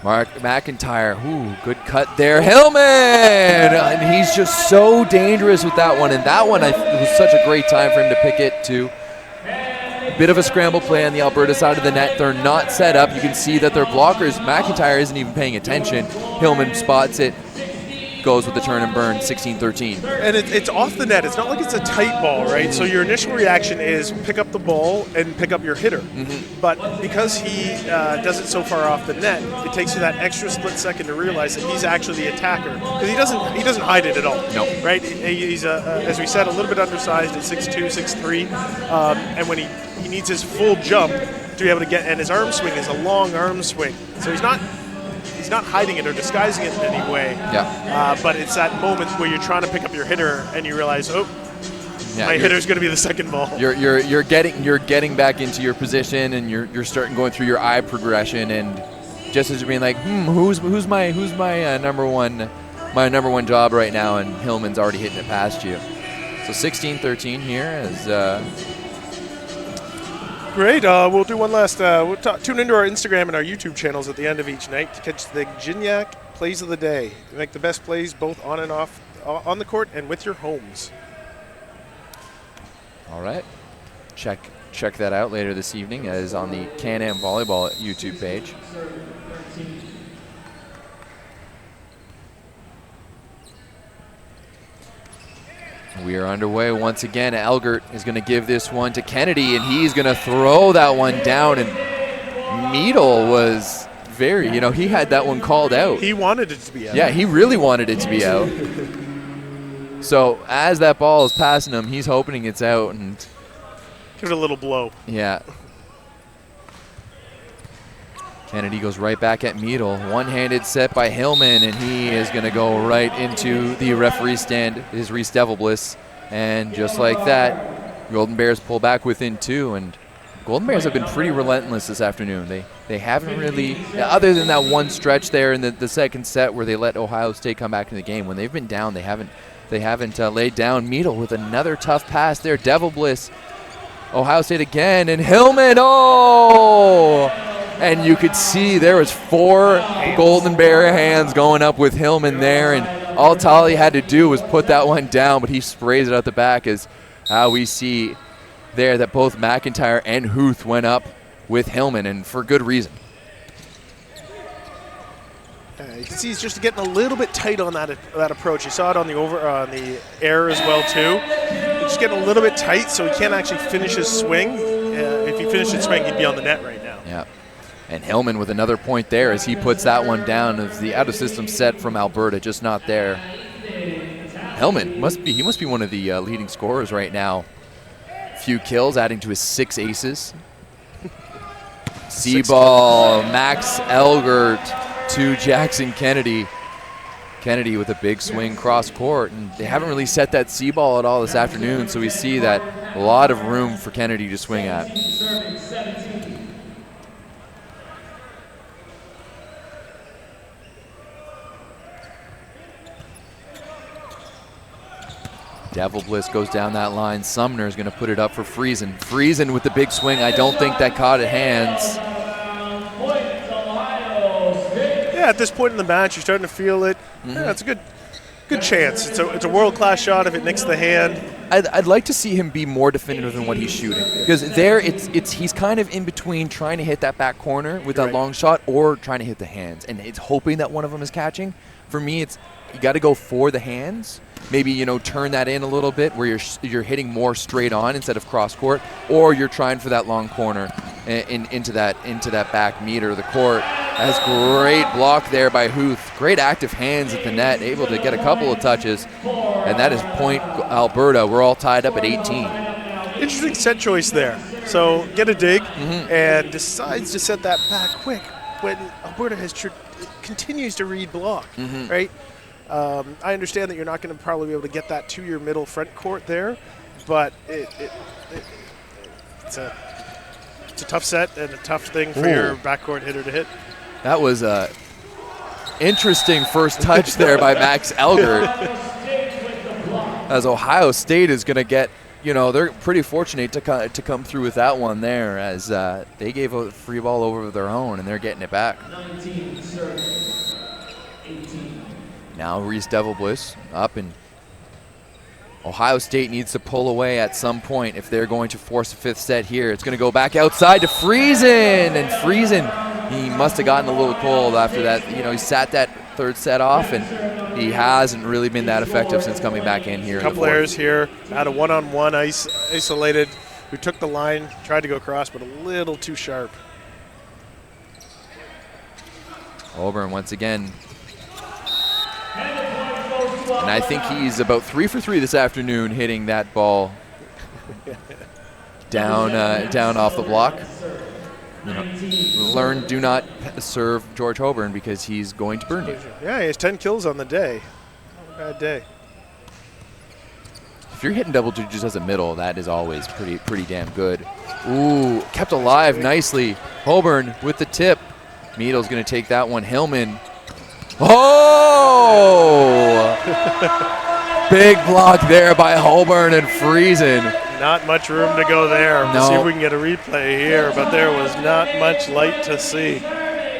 Mark McIntyre, ooh, good cut there. Hillman! And he's just so dangerous with that one. And that one, it was such a great time for him to pick it too. Bit of a scramble play on the Alberta side of the net. They're not set up. You can see that their blockers, McIntyre isn't even paying attention. Hillman spots it, goes with the turn and burn, 16-13. And it's off the net. It's not like it's a tight ball, right? So your initial reaction is pick up the ball and pick up your hitter. But because he does it so far off the net, it takes you that extra split second to realize that he's actually the attacker, because he doesn't hide it at all. No. Right? He's as we said, a little bit undersized at 6'2", 6'3", and when he needs his full jump to be able to get, and his arm swing is a long arm swing, so he's not hiding it or disguising it in any way. Yeah. But it's that moment where you're trying to pick up your hitter and you realize, my hitter's going to be the second ball. You're getting back into your position, and you're starting going through your eye progression, and just as you're being like, who's my number one job right now, and Hillman's already hitting it past you. So 16-13 here as. Great. We'll do one last. Tune into our Instagram and our YouTube channels at the end of each night to catch the Gignac plays of the day. We make the best plays both on and off on the court and with your homes. All right. Check that out later this evening, as on the CanAm Volleyball YouTube page. We are underway once again. Elgert is going to give this one to Kennedy, and he's going to throw that one down. And Meadle was very, he had that one called out. He wanted it to be out. Yeah, he really wanted it to be out. So as that ball is passing him, he's hoping it's out, and give it a little blow. Yeah. Kennedy goes right back at Meadle. One-handed set by Hillman, and he is going to go right into the referee stand, his Reese Devil Bliss. And just like that, Golden Bears pull back within 2. And Golden Bears have been pretty relentless this afternoon. They haven't really, other than that one stretch there in the second set where they let Ohio State come back in the game, when they've been down, they haven't laid down. Meadle with another tough pass there. Devil Bliss. Ohio State again, and Hillman, and you could see there was 4 Golden Bear hands going up with Hillman there, and all Tolly had to do was put that one down, but he sprays it out the back, as how we see there that both McIntyre and Huth went up with Hillman, and for good reason. You can see he's just getting a little bit tight on that approach. You saw it on the air as well too. He's just getting a little bit tight, so he can't actually finish his swing. If he finished his swing, he'd be on the net right now. Yeah. And Hillman with another point there as he puts that one down of the out-of-system set from Alberta, just not there. Hillman must be one of the leading scorers right now. Few kills, adding to his 6 aces. C-ball, Max Elgert to Jackson Kennedy. Kennedy with a big swing cross court, and they haven't really set that C-ball at all this afternoon, so we see that a lot of room for Kennedy to swing at. Devil Bliss goes down that line. Sumner's going to put it up for Friesen. Friesen with the big swing. I don't think that caught at hands. Yeah, at this point in the match, you're starting to feel it. Yeah, it's a good chance. It's a world-class shot if it nicks the hand. I'd like to see him be more definitive in what he's shooting, because there he's kind of in between trying to hit that back corner with that long shot or trying to hit the hands, and it's hoping that one of them is catching. For me, it's you got to go for the hands. Maybe turn that in a little bit where you're hitting more straight on instead of cross court, or you're trying for that long corner into that back meter of the court. That's great block there by Huth. Great active hands at the net, able to get a couple of touches, and that is point Alberta. We're all tied up at 18. Interesting set choice there. So get a dig and decides to set that back quick when Alberta continues to read block, right? I understand that you're not going to probably be able to get that to your middle front court there, but it's a tough set and a tough thing for your backcourt hitter to hit. That was a interesting first touch there by Max Elgert. As Ohio State is going to get, they're pretty fortunate to come through with that one there, as they gave a free ball over their own and they're getting it back. 19 serve, 18. Now Reese Devil Bliss up, and Ohio State needs to pull away at some point if they're going to force a fifth set here. It's going to go back outside to Friesen, and Friesen, he must have gotten a little cold after that. He sat that third set off, and he hasn't really been that effective since coming back in here. A couple errors here. Had a one-on-one isolated who took the line, tried to go across, but a little too sharp. Auburn once again. And I think he's about 3 for 3 this afternoon hitting that ball down off the block. Do not serve George Holborn because he's going to burn you. Yeah, he has 10 kills on the day. Not a bad day. If you're hitting double digits as a middle, that is always pretty damn good. Ooh, kept alive nicely. Holborn with the tip. Meadle's going to take that one. Hillman. Oh! Big block there by Holborn and Friesen. Not much room to go there. We'll see if we can get a replay here, but there was not much light to see.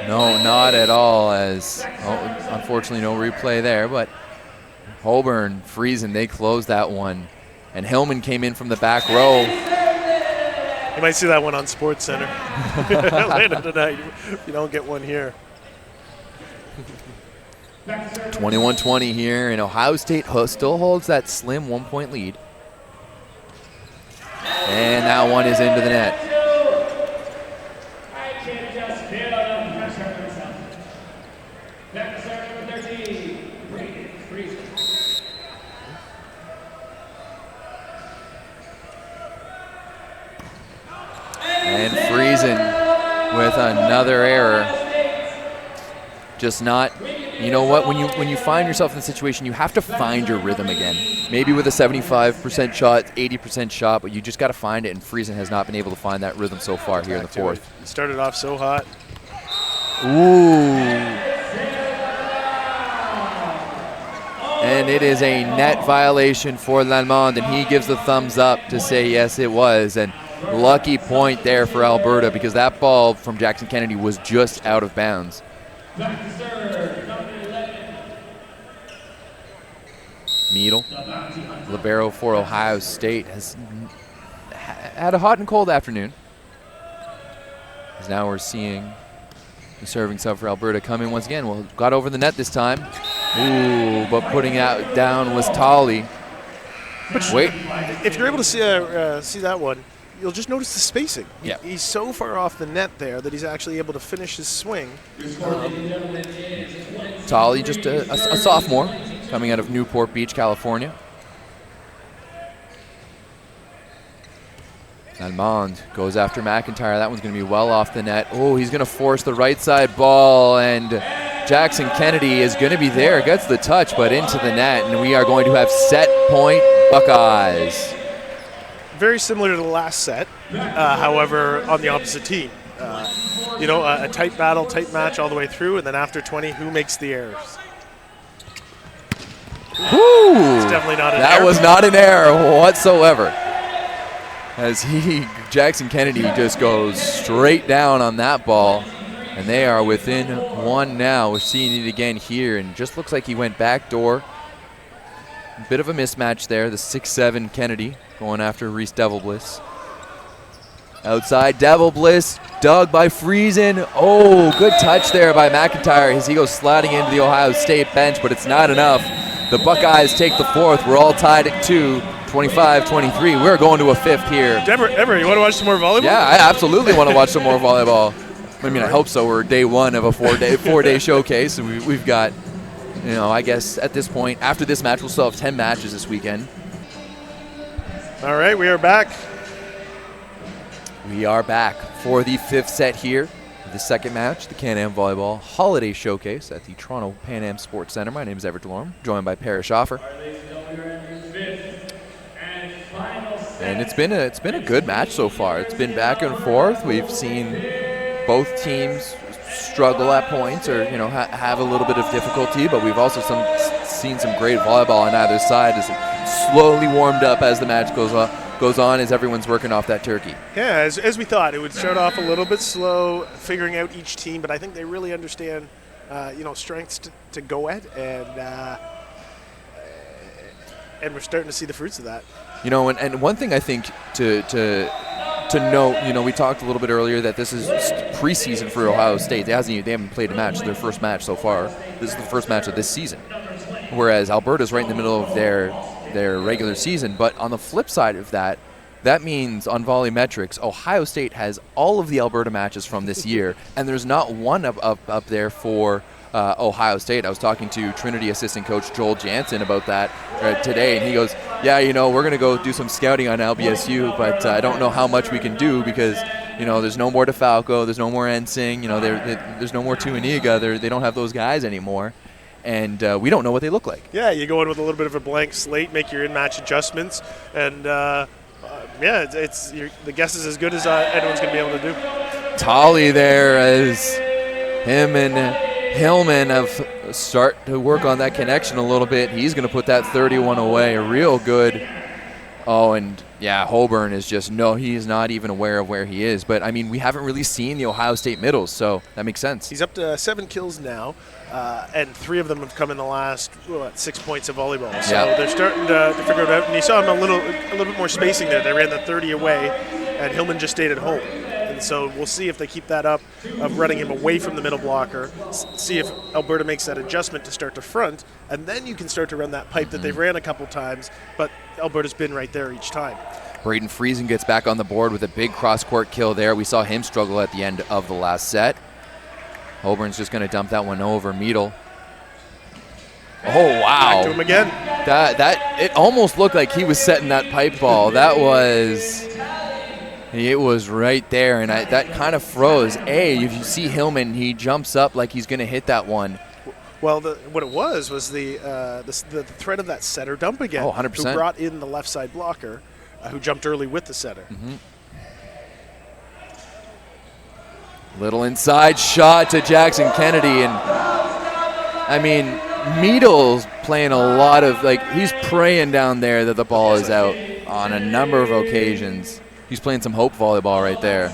No, not at all, as unfortunately no replay there, but Holborn, Friesen, they closed that one. And Hillman came in from the back row. You might see that one on Sports Center later tonight if you don't get one here. 21-20 here, and Ohio State still holds that slim 1-point lead. And that one is into the net. And Friesen with another error. Just not, you know what, when you find yourself in a situation, you have to find your rhythm again. Maybe with a 75% shot, 80% shot, but you just got to find it, and Friesen has not been able to find that rhythm so far here in the fourth. He started off so hot. Ooh. And it is a net violation for Lalmonde, and he gives the thumbs up to say yes, it was. And lucky point there for Alberta, because that ball from Jackson Kennedy was just out of bounds. Meadle, libero for Ohio State, has had a hot and cold afternoon. As now we're seeing the serving sub for Alberta come in once again. Well, got over the net this time. Ooh, but putting it down was Tolley. Wait. If you're able to see that one, you'll just notice the spacing. Yeah. He's so far off the net there that he's actually able to finish his swing. Tolley, just a sophomore, coming out of Newport Beach, California. Almond goes after McIntyre. That one's going to be well off the net. Oh, he's going to force the right side ball, and Jackson Kennedy is going to be there. Gets the touch, but into the net, and we are going to have set point Buckeyes. Very similar to the last set, however, on the opposite team. A tight battle, tight match all the way through, and then after 20, who makes the errors? Woo! definitely not an That error. was not an error whatsoever. As Jackson Kennedy just goes straight down on that ball. And they are within one now. We're seeing it again here. And just looks like he went backdoor. Bit of a mismatch there. The 6'7" Kennedy going after Reese Devil Bliss. Outside Devil Bliss, dug by Friesen. Oh, good touch there by McIntyre as he goes sliding into the Ohio State bench, but it's not enough. The Buckeyes take the fourth. We're all tied at 2, 25-23. We're going to a fifth here. Deborah, you want to watch some more volleyball? Yeah, I absolutely want to watch some more volleyball. I mean, I hope so. We're day one of a four-day showcase, and we've got, I guess at this point, after this match, we'll still have 10 matches this weekend. All right, we are back. We are back for the fifth set here. The second match, the CanAm Volleyball Holiday Showcase at the Toronto Pan Am Sports Centre. My name is Everett DeLorme, joined by Parrish Offer. And it's been a good match so far. It's been back and forth. We've seen both teams struggle at points or have a little bit of difficulty, but we've also seen some great volleyball on either side as it slowly warmed up as the match goes on as everyone's working off that turkey. Yeah, as we thought, it would start off a little bit slow, figuring out each team, but I think they really understand, strengths to go at, and we're starting to see the fruits of that. And one thing I think to note, we talked a little bit earlier that this is preseason for Ohio State. They haven't played a match, their first match so far. This is the first match of this season, whereas Alberta's right in the middle of their regular season. But on the flip side of that means on VolleyMetrics, Ohio State has all of the Alberta matches from this year, and there's not one up there for Ohio State. I was talking to Trinity assistant coach Joel Jansen about that today, and he goes, yeah, we're going to go do some scouting on LBSU, but I don't know how much we can do because, there's no more DeFalco, there's no more Ensing, there's no more Tuaniga. They don't have those guys anymore. And we don't know what they look like. Yeah, you go in with a little bit of a blank slate, make your in-match adjustments, and the guess is as good as anyone's going to be able to do. Tolley there as him and Hillman have start to work on that connection a little bit. He's going to put that 31 away, real good. Oh, and yeah, Holborn is he is not even aware of where he is. But, I mean, we haven't really seen the Ohio State middles, so that makes sense. He's up to 7 kills now, and 3 of them have come in the last 6 points of volleyball. So they're starting to figure it out. And you saw him a little bit more spacing there. They ran the 30 away, and Hillman just stayed at home. And so we'll see if they keep that up of running him away from the middle blocker, see if Alberta makes that adjustment to start to front, and then you can start to run that pipe that they've ran a couple times, but Alberta's been right there each time. Braden Friesen gets back on the board with a big cross-court kill there. We saw him struggle at the end of the last set. Holborn's just going to dump that one over. Meadle. Oh, wow. Back to him again. It almost looked like he was setting that pipe ball. It was right there, and that kind of froze. If you see Hillman, he jumps up like he's going to hit that one. Well, what it was the threat of that setter dump again. Oh, 100%. Who brought in the left side blocker, who jumped early with the setter. Mm-hmm. Little inside shot to Jackson Kennedy, and I mean, Meadle's playing a lot of, he's praying down there that the ball is out on a number of occasions. He's playing some hope volleyball right there.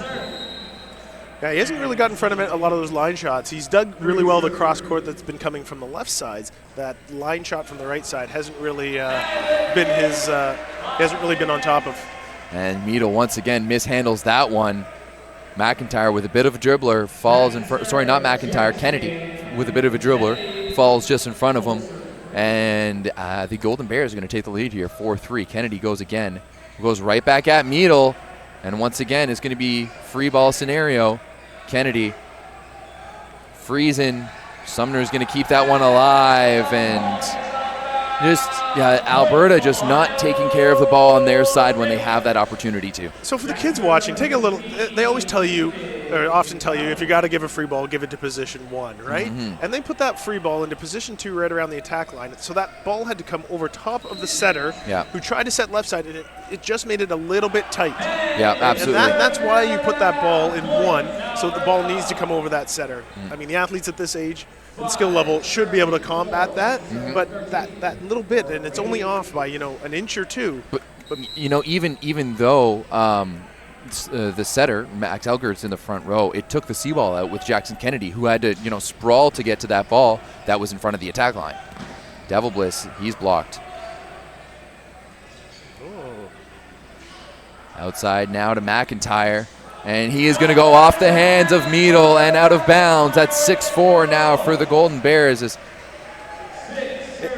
Yeah, he hasn't really got in front of a lot of those line shots. He's dug really well the cross court that's been coming from the left sides. That line shot from the right side hasn't really been his. He hasn't really been on top of. And Meadle once again mishandles that one. McIntyre with a bit of a dribbler falls in front. Sorry, not McIntyre. Kennedy with a bit of a dribbler falls just in front of him, and the Golden Bears are going to take the lead here, 4-3. Kennedy goes again. Goes right back at Meadle, and once again it's going to be free ball scenario. Kennedy, Friesen, Sumner's going to keep that one alive, and Alberta just not taking care of the ball on their side when they have that opportunity to. So for the kids watching, take a little. They always tell you, or often tell you, if you got to give a free ball, give it to position 1, right? Mm-hmm. And they put that free ball into position 2 right around the attack line. So that ball had to come over top of the setter, who tried to set left side, and it just made it a little bit tight. Yeah, absolutely. And that's why you put that ball in 1. So the ball needs to come over that setter. I mean, the athletes at this age and skill level should be able to combat that, but that little bit, and it's only off by, an inch or two. But even though the setter, Max Elgert's in the front row, it took the C ball out with Jackson Kennedy, who had to, sprawl to get to that ball that was in front of the attack line. Devil Bliss, he's blocked. Outside now to McIntyre, and he is going to go off the hands of Meadle and out of bounds. That's 6-4 now for the Golden Bears.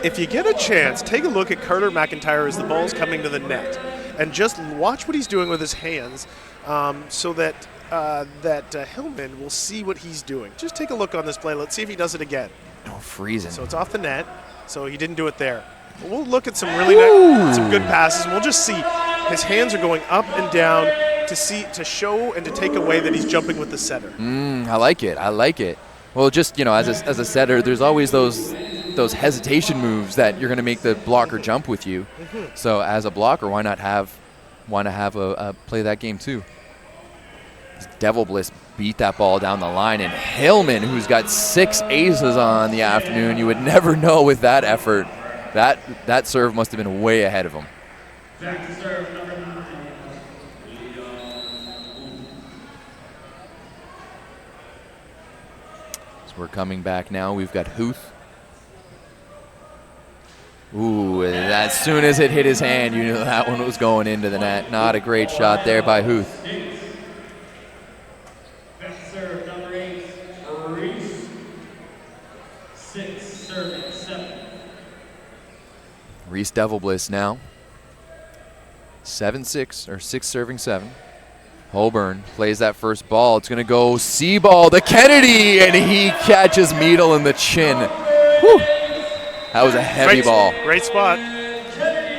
If you get a chance, take a look at Carter McIntyre as the ball's coming to the net, and just watch what he's doing with his hands, so that Hillman will see what he's doing. Just take a look on this play. Let's see if he does it again. Oh, freezing. So it's off the net, so he didn't do it there. But we'll look at some really some good passes, and we'll just see his hands are going up and down to show and to take away that he's jumping with the setter. I like it. Well, just as a setter, there's always those hesitation moves that you're going to make the blocker jump with you. So as a blocker, why not have a play that game too? Devil Bliss beat that ball down the line, and Hillman, who's got 6 aces on the afternoon, you would never know with that effort. That serve must have been way ahead of him. Back to serve, number 9. So we're coming back now. We've got Huth. Ooh, as soon as it hit his hand, you knew that one was going into the net. Not a great shot there by Huth. Back to serve, number 8, Reese. 6, serving 7. Reese Devil Bliss now. 7-6, or 6 serving 7. Holborn plays that first ball. It's going to go C-ball to Kennedy, and he catches Meadle in the chin. Whew. That was a heavy ball. Great spot.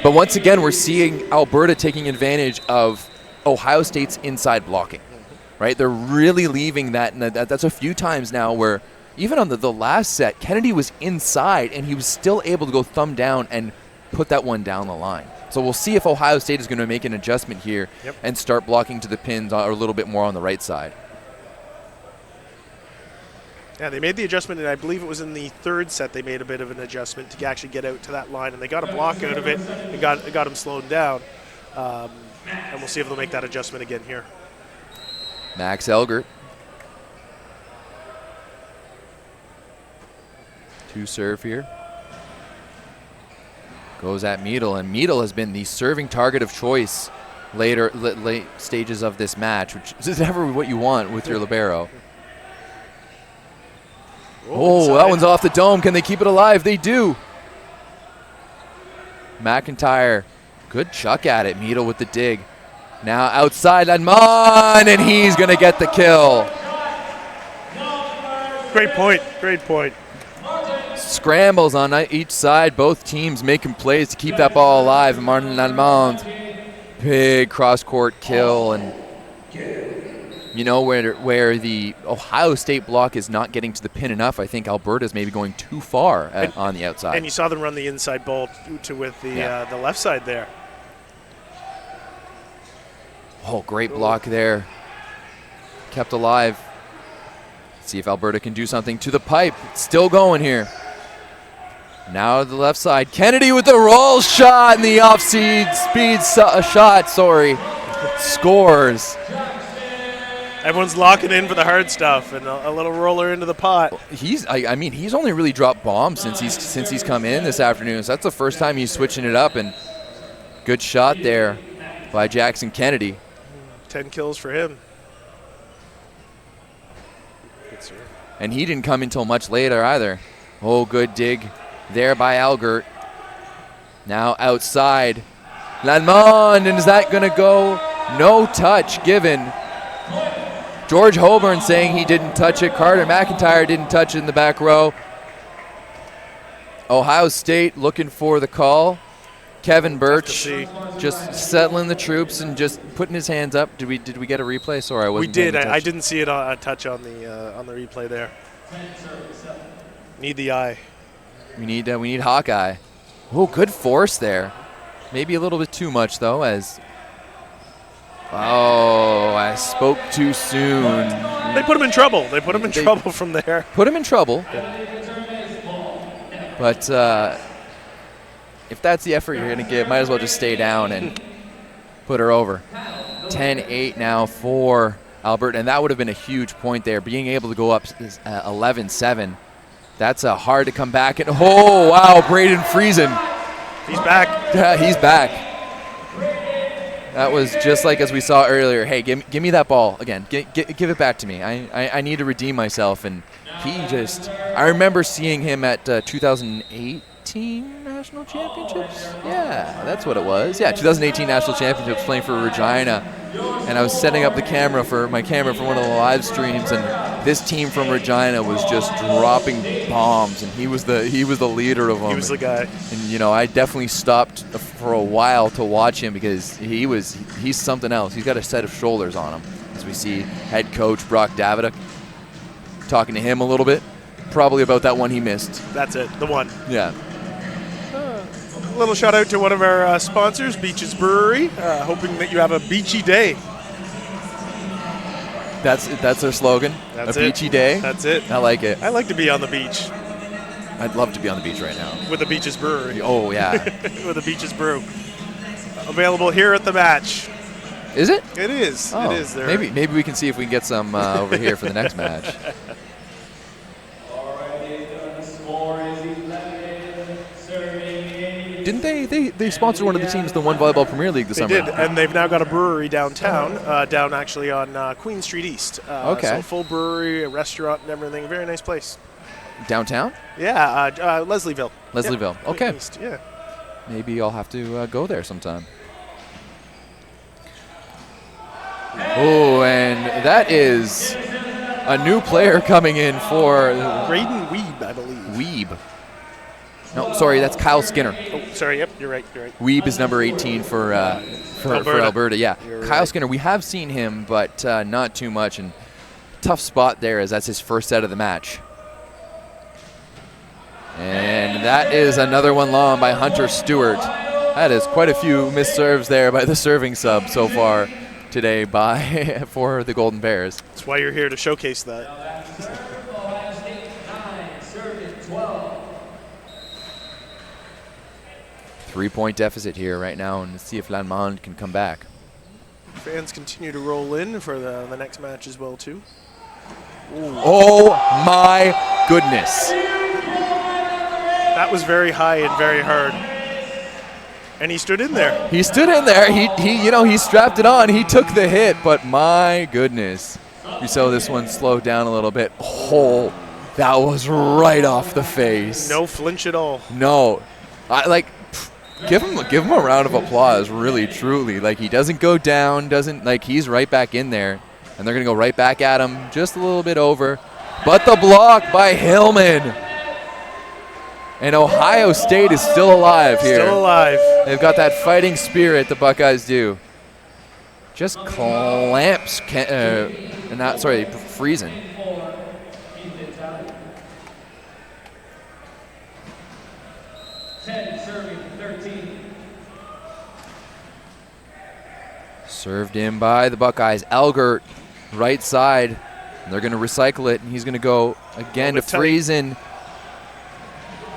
But once again, we're seeing Alberta taking advantage of Ohio State's inside blocking, right? They're really leaving that, and that's a few times now where even on the last set, Kennedy was inside, and he was still able to go thumb down and put that one down the line. So we'll see if Ohio State is going to make an adjustment here and start blocking to the pins a little bit more on the right side. Yeah, they made the adjustment, and I believe it was in the third set they made a bit of an adjustment to actually get out to that line, and they got a block out of it and got him slowed down. And we'll see if they'll make that adjustment again here. Max Elgert. 2 serve here. Goes at Meadle, and Meadle has been the serving target of choice late stages of this match, which is never what you want with your libero. Oh, that one's off the dome. Can they keep it alive? They do. McIntyre, good chuck at it. Meadle with the dig. Now outside Ladman, and he's going to get the kill. Great point. Great point. Scrambles on each side. Both teams making plays to keep that ball alive. And Martin Lalmonde, big cross-court kill. And where the Ohio State block is not getting to the pin enough, I think Alberta's maybe going too far on the outside. And you saw them run the inside ball with the left side there. Oh, great block there. Kept alive. See if Alberta can do something to the pipe. It's still going here. Now to the left side. Kennedy with the roll shot and the off-speed shot. Scores. Everyone's locking in for the hard stuff and a little roller into the pot. He's only really dropped bombs since he's come in this afternoon. So that's the first time he's switching it up, and good shot there by Jackson Kennedy. 10 kills for him. And he didn't come until much later either. Oh, good dig there by Elgert. Now outside. Lalmonde, and is that going to go? No touch given. George Holborn saying he didn't touch it. Carter McIntyre didn't touch it in the back row. Ohio State looking for the call. Kevin Birch just settling the troops and just putting his hands up. Did we get a replay? Sorry, I wasn't. We did. I didn't see it a touch on the replay there. Need the eye. We need Hawkeye. Oh, good force there. Maybe a little bit too much though. I spoke too soon. They put him in trouble. They put him in trouble from there. Put him in trouble. But if that's the effort you're going to give, might as well just stay down and put her over. 10-8 now for Alberta, and that would have been a huge point there. Being able to go up 11-7, that's hard to come back. And oh, wow, Braden Friesen. He's back. Yeah, he's back. That was just like as we saw earlier. Hey, give me that ball again. Give it back to me. I need to redeem myself. And he just, I remember seeing him at 2018 National Championships. Yeah, that's what it was. Yeah, 2018 National Championships playing for Regina. And I was setting up my camera for one of the live streams, and this team from Regina was just dropping bombs, and he was the leader of them. He was the guy. And I definitely stopped for a while to watch him because he's something else. He's got a set of shoulders on him. As we see head coach Brock Davidic talking to him a little bit, probably about that one he missed. That's it, the one. Yeah. A little shout out to one of our sponsors, Beaches Brewery. Hoping that you have a beachy day. That's their slogan. That's a beachy day. That's it. I like it. I like to be on the beach. I'd love to be on the beach right now. With the Beaches Brewery. Oh, yeah. With the Beaches Brew. Available here at the match. Is it? It is. Oh, it is. There. Maybe we can see if we can get some over here for the next match. Didn't they sponsored one of the teams, the One Volleyball Premier League this summer? They did, and they've now got a brewery downtown, down actually on Queen Street East. Okay. So full brewery, a restaurant and everything. A very nice place. Downtown? Yeah, Leslieville. Leslieville, Yep. okay. East, yeah. Maybe I'll have to go there sometime. Oh, and that is a new player coming in for Braden Weeb, I believe. Weeb. No, sorry, that's Kyle Skinner. Oh, sorry. Yep, you're right. Weeb is number 18 for Alberta. Yeah, You're Kyle right. Skinner. We have seen him, but not too much. And tough spot there, as that's his first set of the match. And that is another one long by Hunter Stewart. That is quite a few missed serves there by the serving sub so far today for the Golden Bears. That's why you're here, to showcase that. Ohio State 9, serving 12. 3-point deficit here right now, and see if Landmond can come back. Fans continue to roll in for the next match as well, too. Oh my goodness. That was very high and very hard. And he stood in there. He stood in there. He strapped it on. He took the hit, but my goodness. You saw this one slow down a little bit. Oh, that was right off the face. No flinch at all. No. Give him a round of applause, really, truly. Like, he doesn't go down, he's right back in there. And they're going to go right back at him, just a little bit over. But the block by Hillman. And Ohio State is still alive here. Still alive. They've got that fighting spirit the Buckeyes do. Just clamps Friesen. Served in by the Buckeyes. Elgert, right side. And they're going to recycle it, and he's going to go again to Friesen.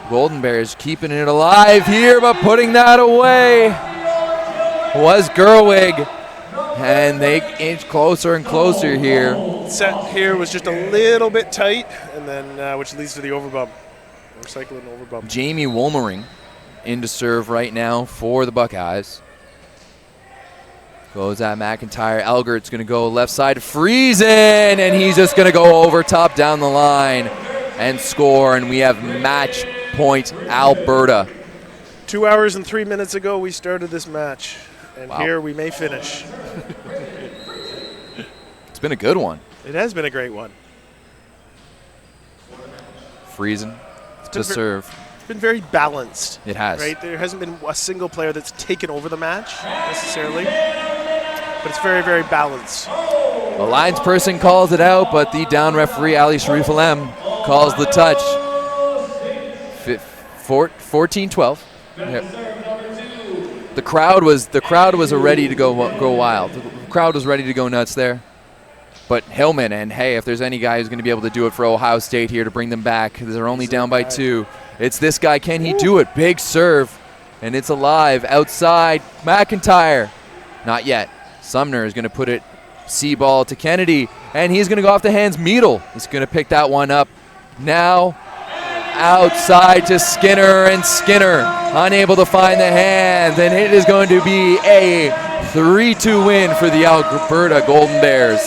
Golden Bears keeping it alive here, but putting that away was Gerwig. And they inch closer and closer here. Set here was just a little bit tight, and then which leads to the overbump. Recycling overbump. Jamie Wolmering in to serve right now for the Buckeyes. Goes at McIntyre. Elgert's going to go left side to Friesen, and he's just going to go over top down the line and score, and we have match point Alberta. 2 hours and 3 minutes ago we started this match, and Wow. here we may finish. It's been a good one. It has been a great one. Friesen to serve. It's been very balanced. It has. Right? There hasn't been a single player that's taken over the match necessarily, but it's very, very balanced. The lines person calls it out, but the down referee, Ali Sharif Alem, calls the touch. 14-12. The crowd was ready to go wild. The crowd was ready to go nuts there. but Hillman, and hey, if there's any guy who's going to be able to do it for Ohio State here to bring them back, they're only down by 2. It's this guy. Can he do it? Big serve, and it's alive outside. McIntyre, not yet. Sumner is going to put it C-ball to Kennedy, and he's going to go off the hands. Meadle is going to pick that one up. Now outside to Skinner, and Skinner unable to find the hands, and it is going to be a 3-2 win for the Alberta Golden Bears.